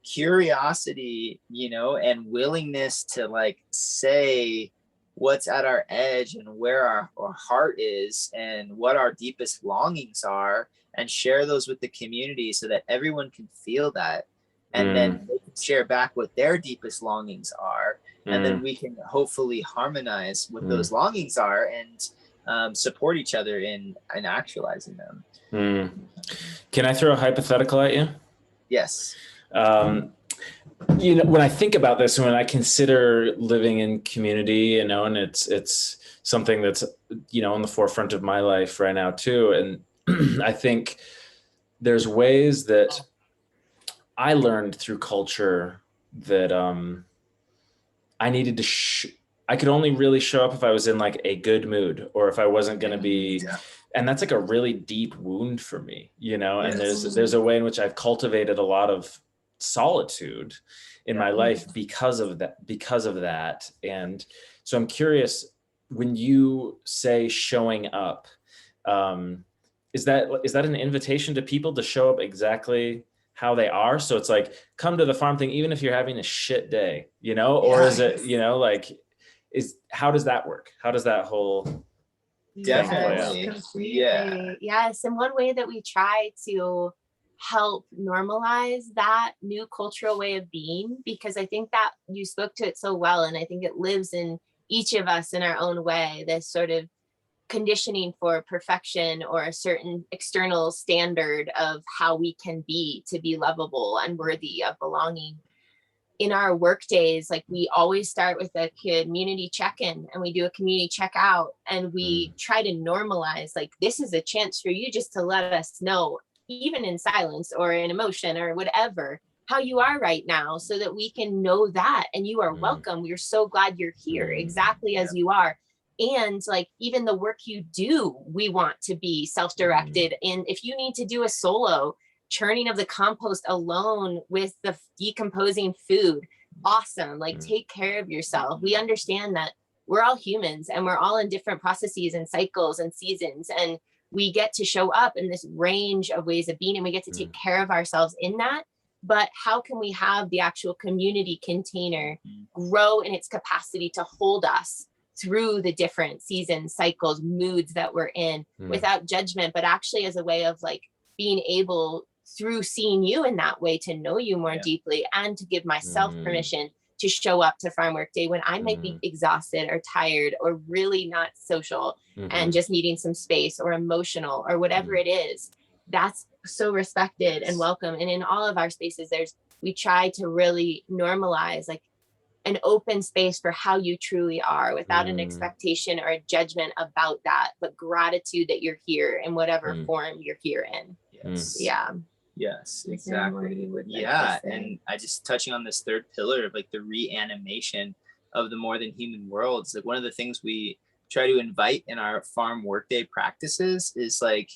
curiosity, you know, and willingness to like say what's at our edge and where our heart is and what our deepest longings are, and share those with the community so that everyone can feel that, and then they can share back what their deepest longings are, and then we can hopefully harmonize what those longings are and support each other in actualizing them. Can I throw a hypothetical at you? Yes. You know, when I think about this, when I consider living in community, you know, and it's something that's, you know, on the forefront of my life right now too. And I think there's ways that I learned through culture that I needed to I could only really show up if I was in like a good mood, or if I wasn't going to be, and that's like a really deep wound for me, you know. And there's a way in which I've cultivated a lot of solitude in my life because of that. And so I'm curious, when you say showing up, is that an invitation to people to show up exactly how they are? So it's like, come to the farm thing, even if you're having a shit day, you know, or is it, you know, like, how does that work? How does that whole Definitely. Yes. And one way that we try to help normalize that new cultural way of being, because I think that you spoke to it so well, and I think it lives in each of us in our own way, this sort of conditioning for perfection or a certain external standard of how we can be to be lovable and worthy of belonging. In our work days, like, we always start with a community check-in, and we do a community check-out, and we try to normalize, like, this is a chance for you just to let us know, even in silence or in emotion or whatever, how you are right now, so that we can know that, and you are welcome. We're so glad you're here exactly as you are. And like, even the work you do, we want to be self-directed. And if you need to do a solo churning of the compost alone with the decomposing food, awesome. Like, take care of yourself. We understand that we're all humans, and we're all in different processes and cycles and seasons, and we get to show up in this range of ways of being, and we get to take care of ourselves in that. But how can we have the actual community container grow in its capacity to hold us through the different seasons, cycles, moods that we're in, without judgment, but actually as a way of like being able, through seeing you in that way, to know you more deeply, and to give myself permission to show up to farm work day when I might be exhausted or tired or really not social and just needing some space, or emotional, or whatever it is. That's so respected and welcome. And in all of our spaces, we try to really normalize like an open space for how you truly are, without an expectation or a judgment about that, but gratitude that you're here in whatever form you're here in. Yes, exactly. And I just touching on this third pillar of like the reanimation of the more than human worlds. Like, one of the things we try to invite in our farm workday practices is like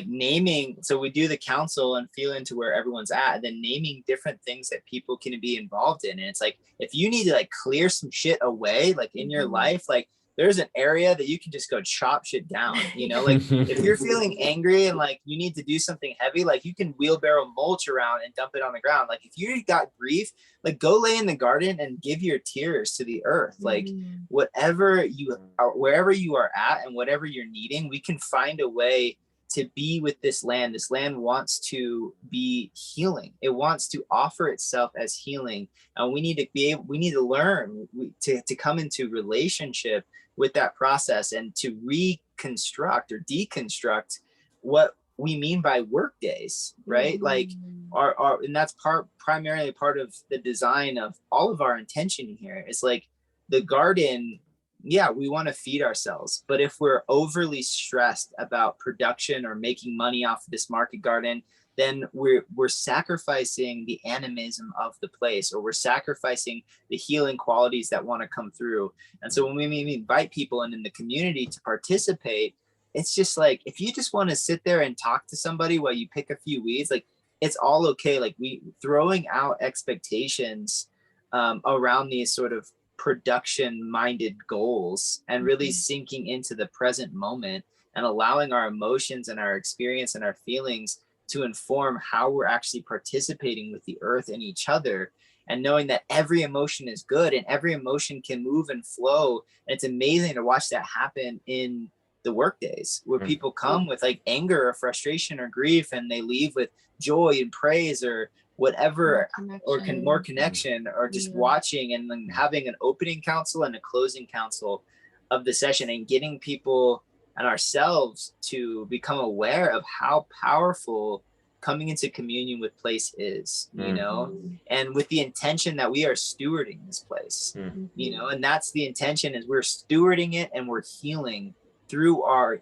naming. So we do the council and feel into where everyone's at, and then naming different things that people can be involved in. And it's like, if you need to like clear some shit away, like in your life, like there's an area that you can just go chop shit down, you know, like if you're feeling angry and like you need to do something heavy, like you can wheelbarrow mulch around and dump it on the ground. Like if you got grief, like go lay in the garden and give your tears to the earth. Like whatever you are, wherever you are at and whatever you're needing, we can find a way to be with this land. This land wants to be healing. It wants to offer itself as healing. And we need to learn to come into relationship with that process, and to reconstruct or deconstruct what we mean by work days, right? Like and that's primarily part of the design of all of our intention here. It's like the garden, we want to feed ourselves, but if we're overly stressed about production or making money off of this market garden, then we're sacrificing the animism of the place, or we're sacrificing the healing qualities that want to come through. And so when we invite people in the community to participate, it's just like, if you just want to sit there and talk to somebody while you pick a few weeds, like it's all okay. Like, we throwing out expectations around these sort of production minded goals, and really sinking into the present moment and allowing our emotions and our experience and our feelings to inform how we're actually participating with the earth and each other, and knowing that every emotion is good and every emotion can move and flow. And it's amazing to watch that happen in the work days, where people come with like anger or frustration or grief, and they leave with joy and praise or whatever, or more connection, or just watching and then having an opening council and a closing council of the session, and getting people and ourselves to become aware of how powerful coming into communion with place is, you know, and with the intention that we are stewarding this place, you know, and that's the intention, is we're stewarding it and we're healing through our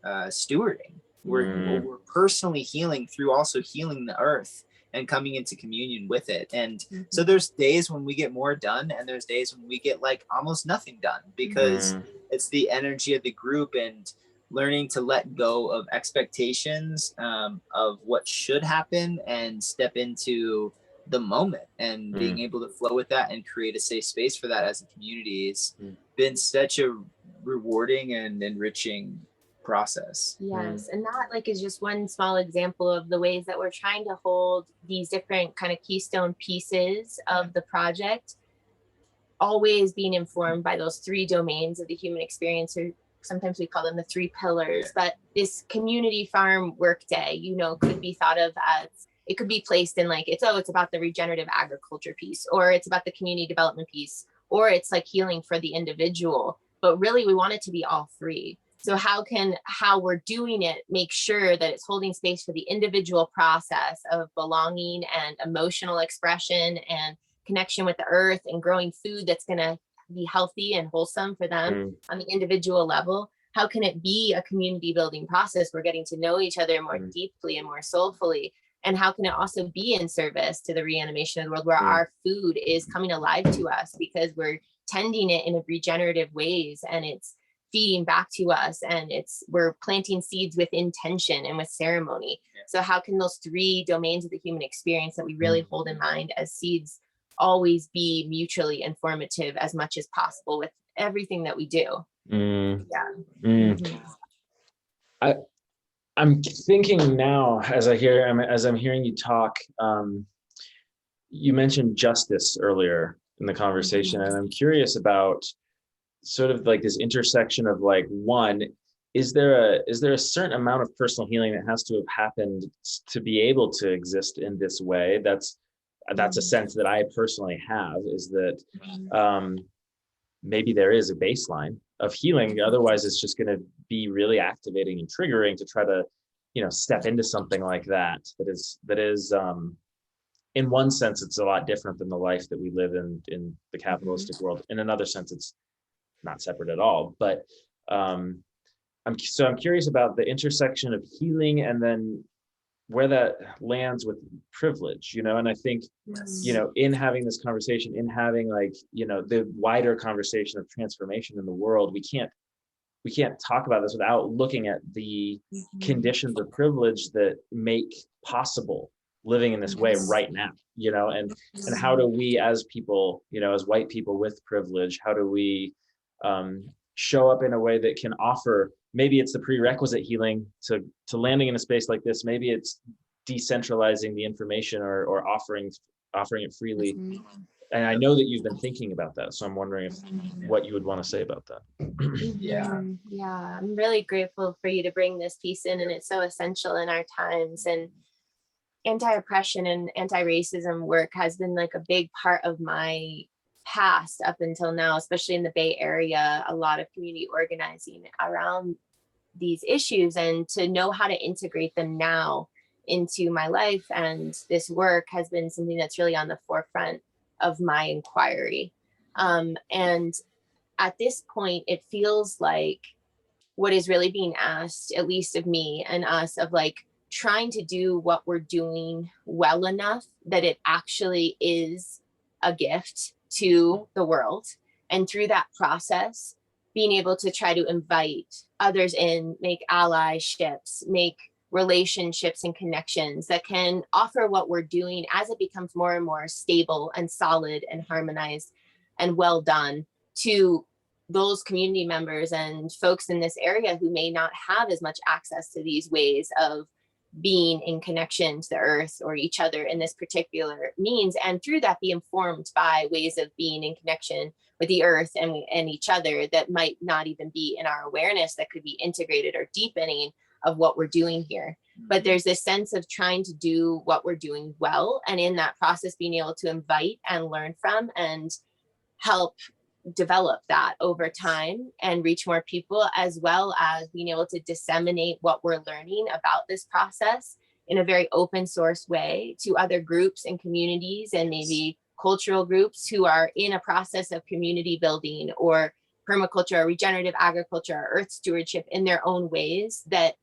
stewarding. We're personally healing through also healing the earth and coming into communion with it. And so there's days when we get more done, and there's days when we get like almost nothing done, because it's the energy of the group, and learning to let go of expectations of what should happen and step into the moment, and being able to flow with that and create a safe space for that as a community has been such a rewarding and enriching process. Yes. And that like is just one small example of the ways that we're trying to hold these different kind of keystone pieces of the project, always being informed by those three domains of the human experience, or sometimes we call them the three pillars. But this community farm workday, you know, could be thought of as, it could be placed in like, it's about the regenerative agriculture piece, or it's about the community development piece, or it's like healing for the individual. But really we want it to be all three. So how we're doing it make sure that it's holding space for the individual process of belonging and emotional expression and connection with the earth, and growing food that's going to be healthy and wholesome for them on the individual level. How can it be a community building process? We're getting to know each other more deeply and more soulfully. And how can it also be in service to the reanimation of the world, where our food is coming alive to us because we're tending it in regenerative ways, and it's feeding back to us, and we're planting seeds with intention and with ceremony. So how can those three domains of the human experience that we really hold in mind as seeds always be mutually informative as much as possible with everything that we do? I'm thinking now, as I'm hearing you talk, you mentioned justice earlier in the conversation, and I'm curious about sort of like this intersection of like, one, is there a certain amount of personal healing that has to have happened to be able to exist in this way? That's a sense that I personally have, is that maybe there is a baseline of healing. Otherwise, it's just going to be really activating and triggering to try to, step into something like that. That is, in one sense, it's a lot different than the life that we live in the capitalistic world. In another sense, it's not separate at all. But I'm curious about the intersection of healing, and then where that lands with privilege, and I think, in having this conversation, in having the wider conversation of transformation in the world, we can't talk about this without looking at the conditions of privilege that make possible living in this way right now, and how do we as people, as white people with privilege, how do we show up in a way that can offer, maybe it's the prerequisite healing to landing in a space like this, maybe it's decentralizing the information or offering it freely. And I know that you've been thinking about that, so I'm wondering what you would want to say about that. Yeah, I'm really grateful for you to bring this piece in, and it's so essential in our times. And anti-oppression and anti-racism work has been like a big part of my past up until now, especially in the Bay Area, a lot of community organizing around these issues, and to know how to integrate them now into my life and this work has been something that's really on the forefront of my inquiry. And at this point, it feels like what is really being asked, at least of me and us, of like trying to do what we're doing well enough that it actually is a gift to the world. And through that process, being able to try to invite others in, make allyships, make relationships and connections that can offer what we're doing as it becomes more and more stable and solid and harmonized, and well done to those community members and folks in this area who may not have as much access to these ways of being in connection to the earth or each other in this particular means, and through that be informed by ways of being in connection with the earth and each other that might not even be in our awareness, that could be integrated or deepening of what we're doing here. But there's this sense of trying to do what we're doing well, and in that process being able to invite and learn from and help develop that over time and reach more people, as well as being able to disseminate what we're learning about this process in a very open source way to other groups and communities, and maybe cultural groups who are in a process of community building or permaculture or regenerative agriculture or earth stewardship in their own ways, that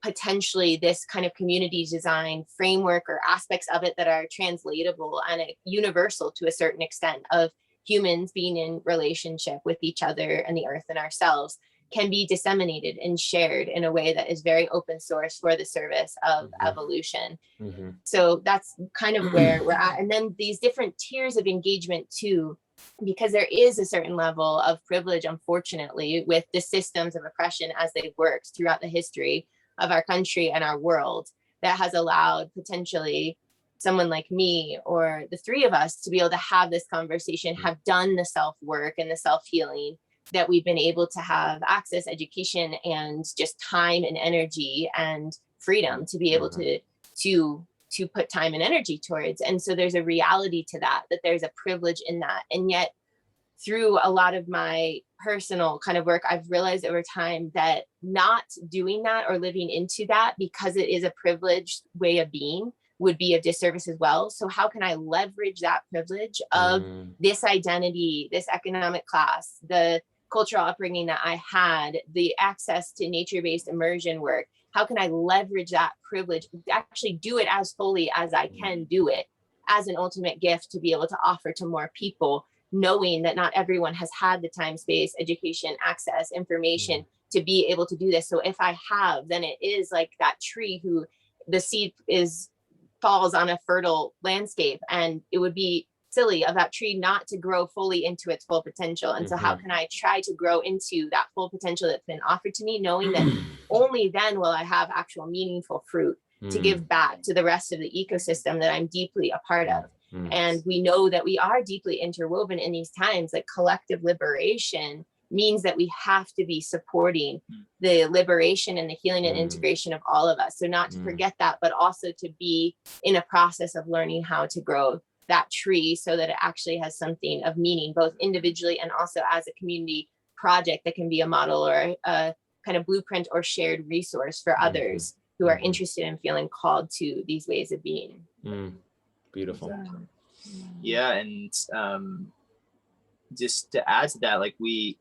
potentially this kind of community design framework or aspects of it that are translatable and universal to a certain extent of humans being in relationship with each other and the earth and ourselves can be disseminated and shared in a way that is very open source for the service of evolution. So that's kind of where we're at. And then these different tiers of engagement too, because there is a certain level of privilege, unfortunately, with the systems of oppression as they've worked throughout the history of our country and our world, that has allowed potentially someone like me or the three of us to be able to have this conversation, have done the self-work and the self-healing, that we've been able to have access, education, and just time and energy and freedom to be able to put time and energy towards. And so there's a reality to that, that there's a privilege in that. And yet through a lot of my personal kind of work, I've realized over time that not doing that or living into that, because it is a privileged way of being, would be a disservice as well. So how can I leverage that privilege of this identity, this economic class, the cultural upbringing that I had, the access to nature-based immersion work? How can I leverage that privilege, actually do it as fully as I can do it, as an ultimate gift to be able to offer to more people, knowing that not everyone has had the time, space, education, access, information to be able to do this. So if I have, then it is like that tree who the seed falls on a fertile landscape, and it would be silly of that tree not to grow fully into its full potential. And so how can I try to grow into that full potential that's been offered to me, knowing that only then will I have actual meaningful fruit to give back to the rest of the ecosystem that I'm deeply a part of. And we know that we are deeply interwoven in these times. Like collective liberation means that we have to be supporting the liberation and the healing and integration of all of us. So not to forget that, but also to be in a process of learning how to grow that tree so that it actually has something of meaning, both individually and also as a community project that can be a model or a kind of blueprint or shared resource for others who are interested in feeling called to these ways of being. Beautiful. Yeah. And just to add to that, like we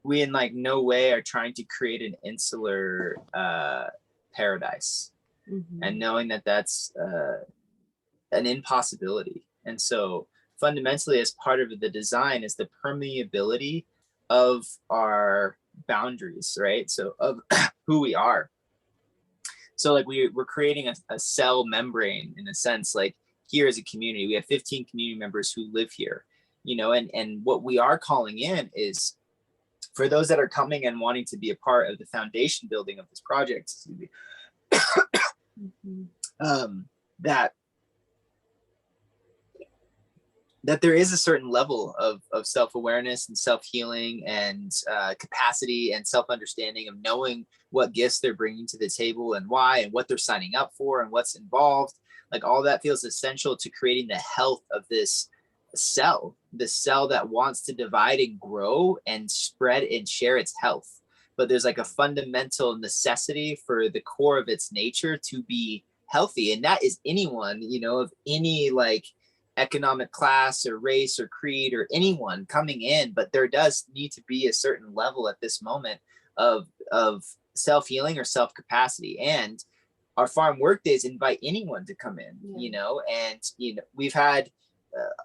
in like no way are trying to create an insular paradise, and knowing that that's an impossibility. And so fundamentally, as part of the design is the permeability of our boundaries, right? So of who we are. So like we're creating a cell membrane in a sense. Like here as a community, we have 15 community members who live here, you know, and what we are calling in is for those that are coming and wanting to be a part of the foundation building of this project, that there is a certain level of self-awareness and self-healing and capacity and self-understanding of knowing what gifts they're bringing to the table and why, and what they're signing up for and what's involved. Like all that feels essential to creating the health of this cell, the cell that wants to divide and grow and spread and share its health. But there's like a fundamental necessity for the core of its nature to be healthy. And that is anyone, you know, of any like economic class or race or creed or anyone coming in. But there does need to be a certain level at this moment of self-healing or self-capacity. And our farm work days invite anyone to come in, you know, and, you know, we've had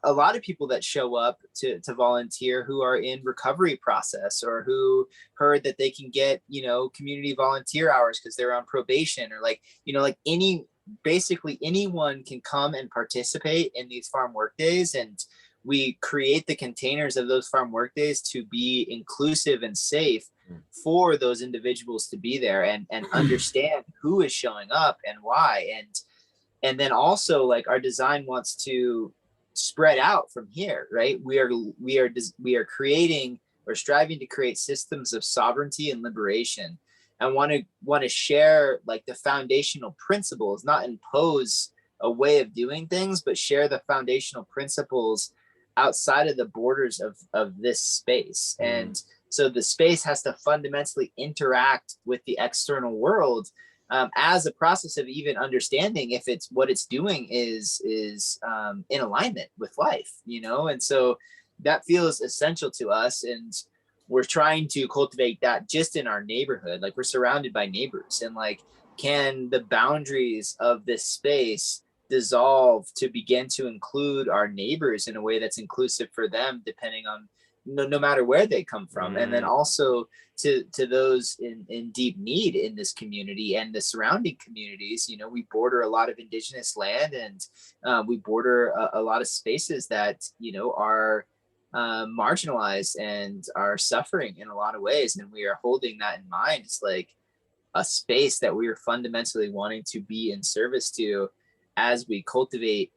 a lot of people that show up to volunteer who are in recovery process, or who heard that they can get, you know, community volunteer hours because they're on probation, or like, you know, like any basically anyone can come and participate in these farm work days, and we create the containers of those farm work days to be inclusive and safe for those individuals to be there and understand who is showing up and why. And then also, like, our design wants to spread out from here, right? We are creating or striving to create systems of sovereignty and liberation, and want to share like the foundational principles, not impose a way of doing things, but share the foundational principles outside of the borders of this space. And so the space has to fundamentally interact with the external world, as a process of even understanding if it's what it's doing is in alignment with life, you know? And so that feels essential to us. And we're trying to cultivate that just in our neighborhood. Like, we're surrounded by neighbors, and like, can the boundaries of this space dissolve to begin to include our neighbors in a way that's inclusive for them, depending on no matter where they come from. And then also to those in deep need in this community and the surrounding communities. You know, we border a lot of indigenous land, and we border a lot of spaces that, you know, are marginalized and are suffering in a lot of ways. And we are holding that in mind. It's like a space that we are fundamentally wanting to be in service to as we cultivate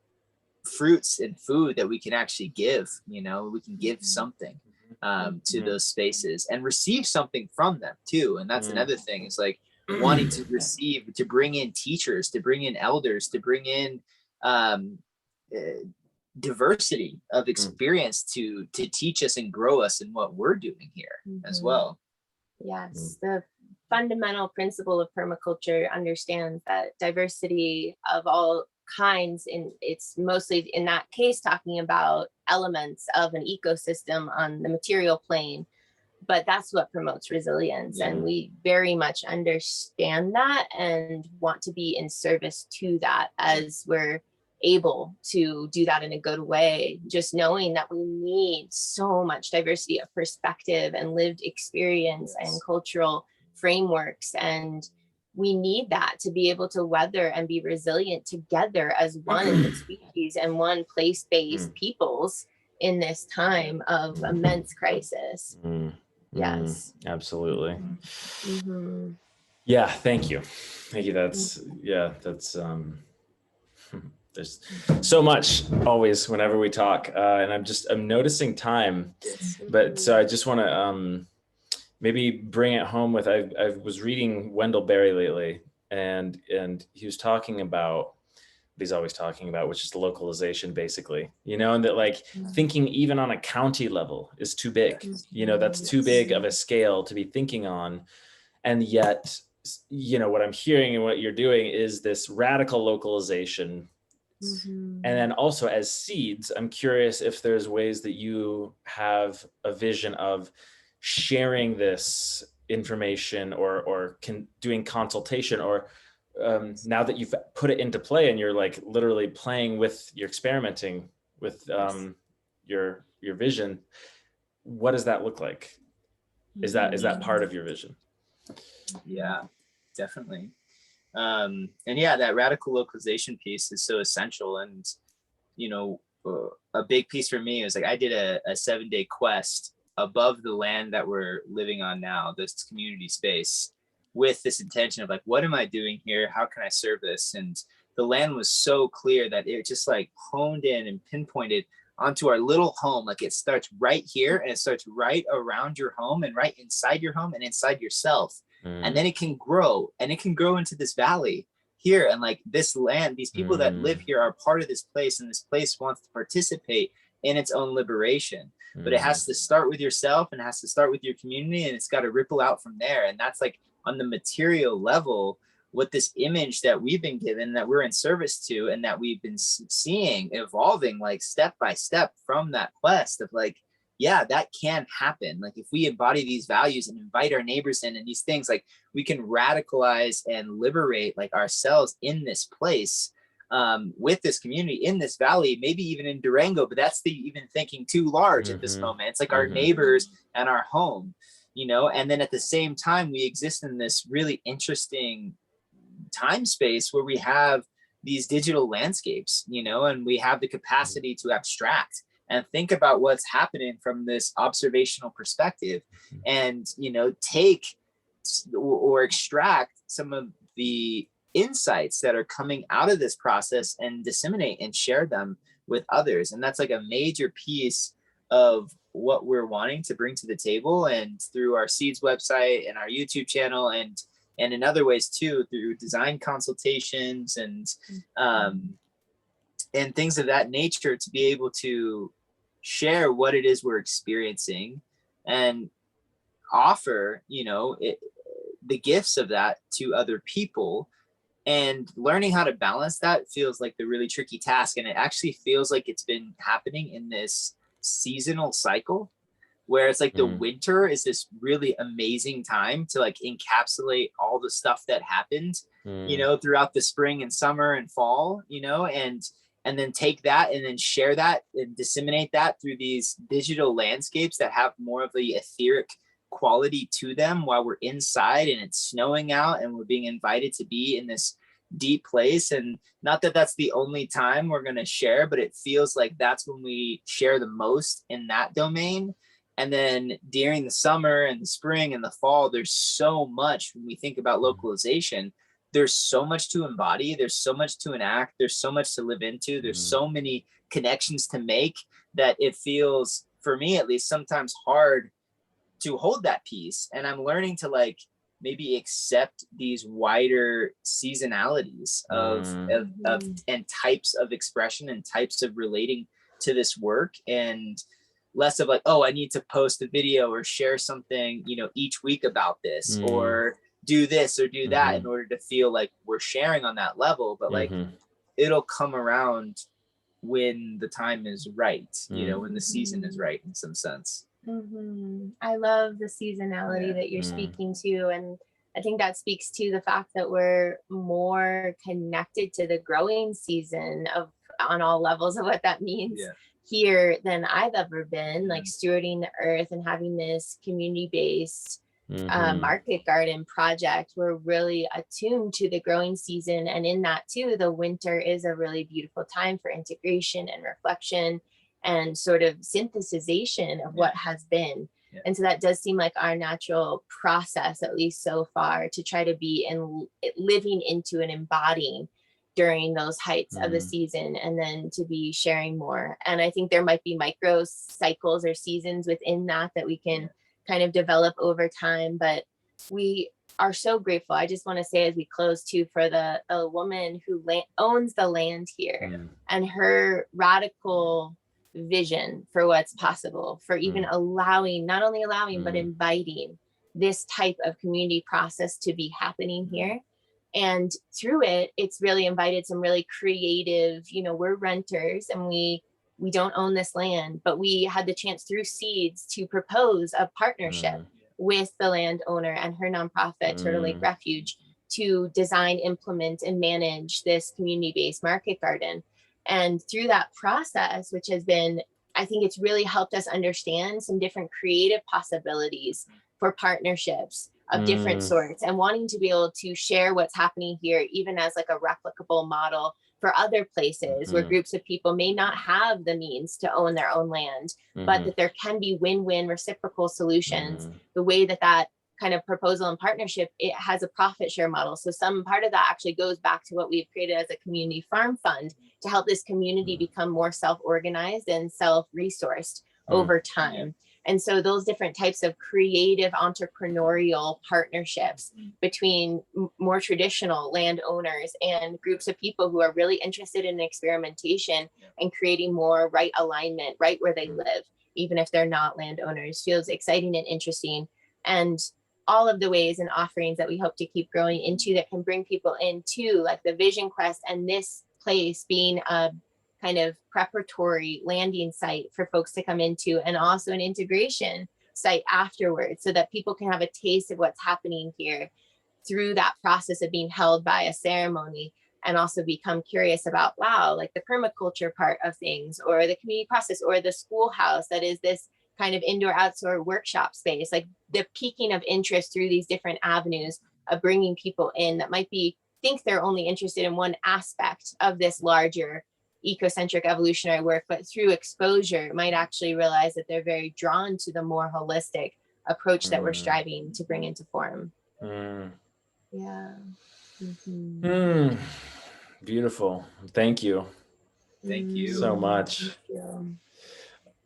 fruits and food that we can actually give. You know, we can give something to those spaces and receive something from them too. And that's another thing, is like wanting to receive, to bring in teachers, to bring in elders, to bring in diversity of experience to teach us and grow us in what we're doing here as well. Yes, the fundamental principle of permaculture understands that diversity of all kinds, and it's mostly in that case talking about elements of an ecosystem on the material plane, but that's what promotes resilience. And we very much understand that and want to be in service to that as we're able to do that in a good way, just knowing that we need so much diversity of perspective and lived experience and cultural frameworks, and we need that to be able to weather and be resilient together as one species and one place-based peoples in this time of immense crisis. Yes, absolutely. Yeah, thank you. That's there's so much always whenever we talk, and I'm noticing time, but so I just want to maybe bring it home with, I was reading Wendell Berry lately, and he was talking about what he's always talking about, which is localization, basically, you know, and that like thinking even on a county level is too big, you know, that's too big of a scale to be thinking on. And yet, you know, what I'm hearing and what you're doing is this radical localization. And then also as S.E.E.D.S, I'm curious if there's ways that you have a vision of sharing this information or doing consultation, or now that you've put it into play and you're like literally playing with, you're experimenting with your vision, what does that look like? Is that part of your vision? Yeah, definitely. And yeah, that radical localization piece is so essential. And, you know, a big piece for me is like, I did a 7-day quest above the land that we're living on now, this community space, with this intention of like, what am I doing here? How can I serve this? And the land was so clear that it just like honed in and pinpointed onto our little home. Like, it starts right here, and it starts right around your home and right inside your home and inside yourself. And then it can grow, and it can grow into this valley here. And like, this land, these people that live here are part of this place, and this place wants to participate in its own liberation. But it has to start with yourself, and it has to start with your community, and it's got to ripple out from there. And that's like on the material level, what this image that we've been given, that we're in service to, and that we've been seeing evolving like step by step from that quest of like, yeah, that can happen. Like, if we embody these values and invite our neighbors in and these things, like, we can radicalize and liberate like ourselves in this place, with this community in this valley, maybe even in Durango, but that's even thinking too large at this moment. It's like our neighbors and our home, you know. And then at the same time, we exist in this really interesting time space where we have these digital landscapes, you know, and we have the capacity to abstract and think about what's happening from this observational perspective, and, you know, take or extract some of the insights that are coming out of this process and disseminate and share them with others. And that's like a major piece of what we're wanting to bring to the table, and through our S.E.E.D.S website and our YouTube channel, and in other ways too, through design consultations and things of that nature, to be able to share what it is we're experiencing and offer, you know, the gifts of that to other people. And learning how to balance that feels like the really tricky task. And it actually feels like it's been happening in this seasonal cycle, where it's like the winter is this really amazing time to like encapsulate all the stuff that happened, you know, throughout the spring and summer and fall, you know, and then take that and then share that and disseminate that through these digital landscapes that have more of the etheric quality to them while we're inside and it's snowing out and we're being invited to be in this deep place. And not that that's the only time we're going to share, but it feels like that's when we share the most in that domain. And then during the summer and the spring and the fall, there's so much, when we think about localization, there's so much to embody, there's so much to enact, there's so much to live into, there's so many connections to make, that it feels, for me at least, sometimes hard to hold that piece. And I'm learning to like maybe accept these wider seasonalities of and types of expression and types of relating to this work, and less of like, oh, I need to post a video or share something, you know, each week about this, or do this or do that in order to feel like we're sharing on that level. But like it'll come around when the time is right, you know, when the season is right, in some sense. I love the seasonality that you're speaking to. And I think that speaks to the fact that we're more connected to the growing season of on all levels of what that means here than I've ever been, like stewarding the earth and having this community-based market garden project. We're really attuned to the growing season. And in that too, the winter is a really beautiful time for integration and reflection and sort of synthesization of what has been. And so that does seem like our natural process, at least so far, to try to be in living into and embodying during those heights of the season, and then to be sharing more. And I think there might be micro cycles or seasons within that we can kind of develop over time. But we are so grateful. I just want to say as we close too, for the woman who owns the land here and her radical vision for what's possible, for even allowing, not only allowing, but inviting this type of community process to be happening here. And through it, it's really invited some really creative, you know, we're renters and we don't own this land, but we had the chance through S.E.E.D.S to propose a partnership with the landowner and her nonprofit, Turtle Lake Refuge, to design, implement, and manage this community-based market garden. And through that process, which has been, I think it's really helped us understand some different creative possibilities for partnerships of different sorts, and wanting to be able to share what's happening here, even as like a replicable model for other places where groups of people may not have the means to own their own land, but that there can be win-win reciprocal solutions. The way that kind of proposal and partnership, it has a profit share model. So some part of that actually goes back to what we've created as a community farm fund to help this community become more self-organized and self-resourced over time. And so those different types of creative entrepreneurial partnerships between more traditional landowners and groups of people who are really interested in experimentation and creating more right alignment right where they live, even if they're not landowners, feels exciting and interesting. And all of the ways and offerings that we hope to keep growing into that can bring people into, like the Vision Quest and this place being a kind of preparatory landing site for folks to come into, and also an integration site afterwards, so that people can have a taste of what's happening here through that process of being held by a ceremony, and also become curious about, wow, like the permaculture part of things, or the community process, or the schoolhouse that is this kind of indoor outdoor workshop space, like the piquing of interest through these different avenues of bringing people in that might be think they're only interested in one aspect of this larger ecocentric evolutionary work, but through exposure might actually realize that they're very drawn to the more holistic approach that we're striving to bring into form. Yeah. Beautiful. Thank you. Thank you so much. Thank you.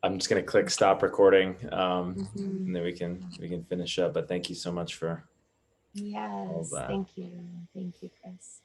I'm just going to click stop recording, and then we can finish up. But thank you so much for all Yes, that. thank you. Thank you, Chris.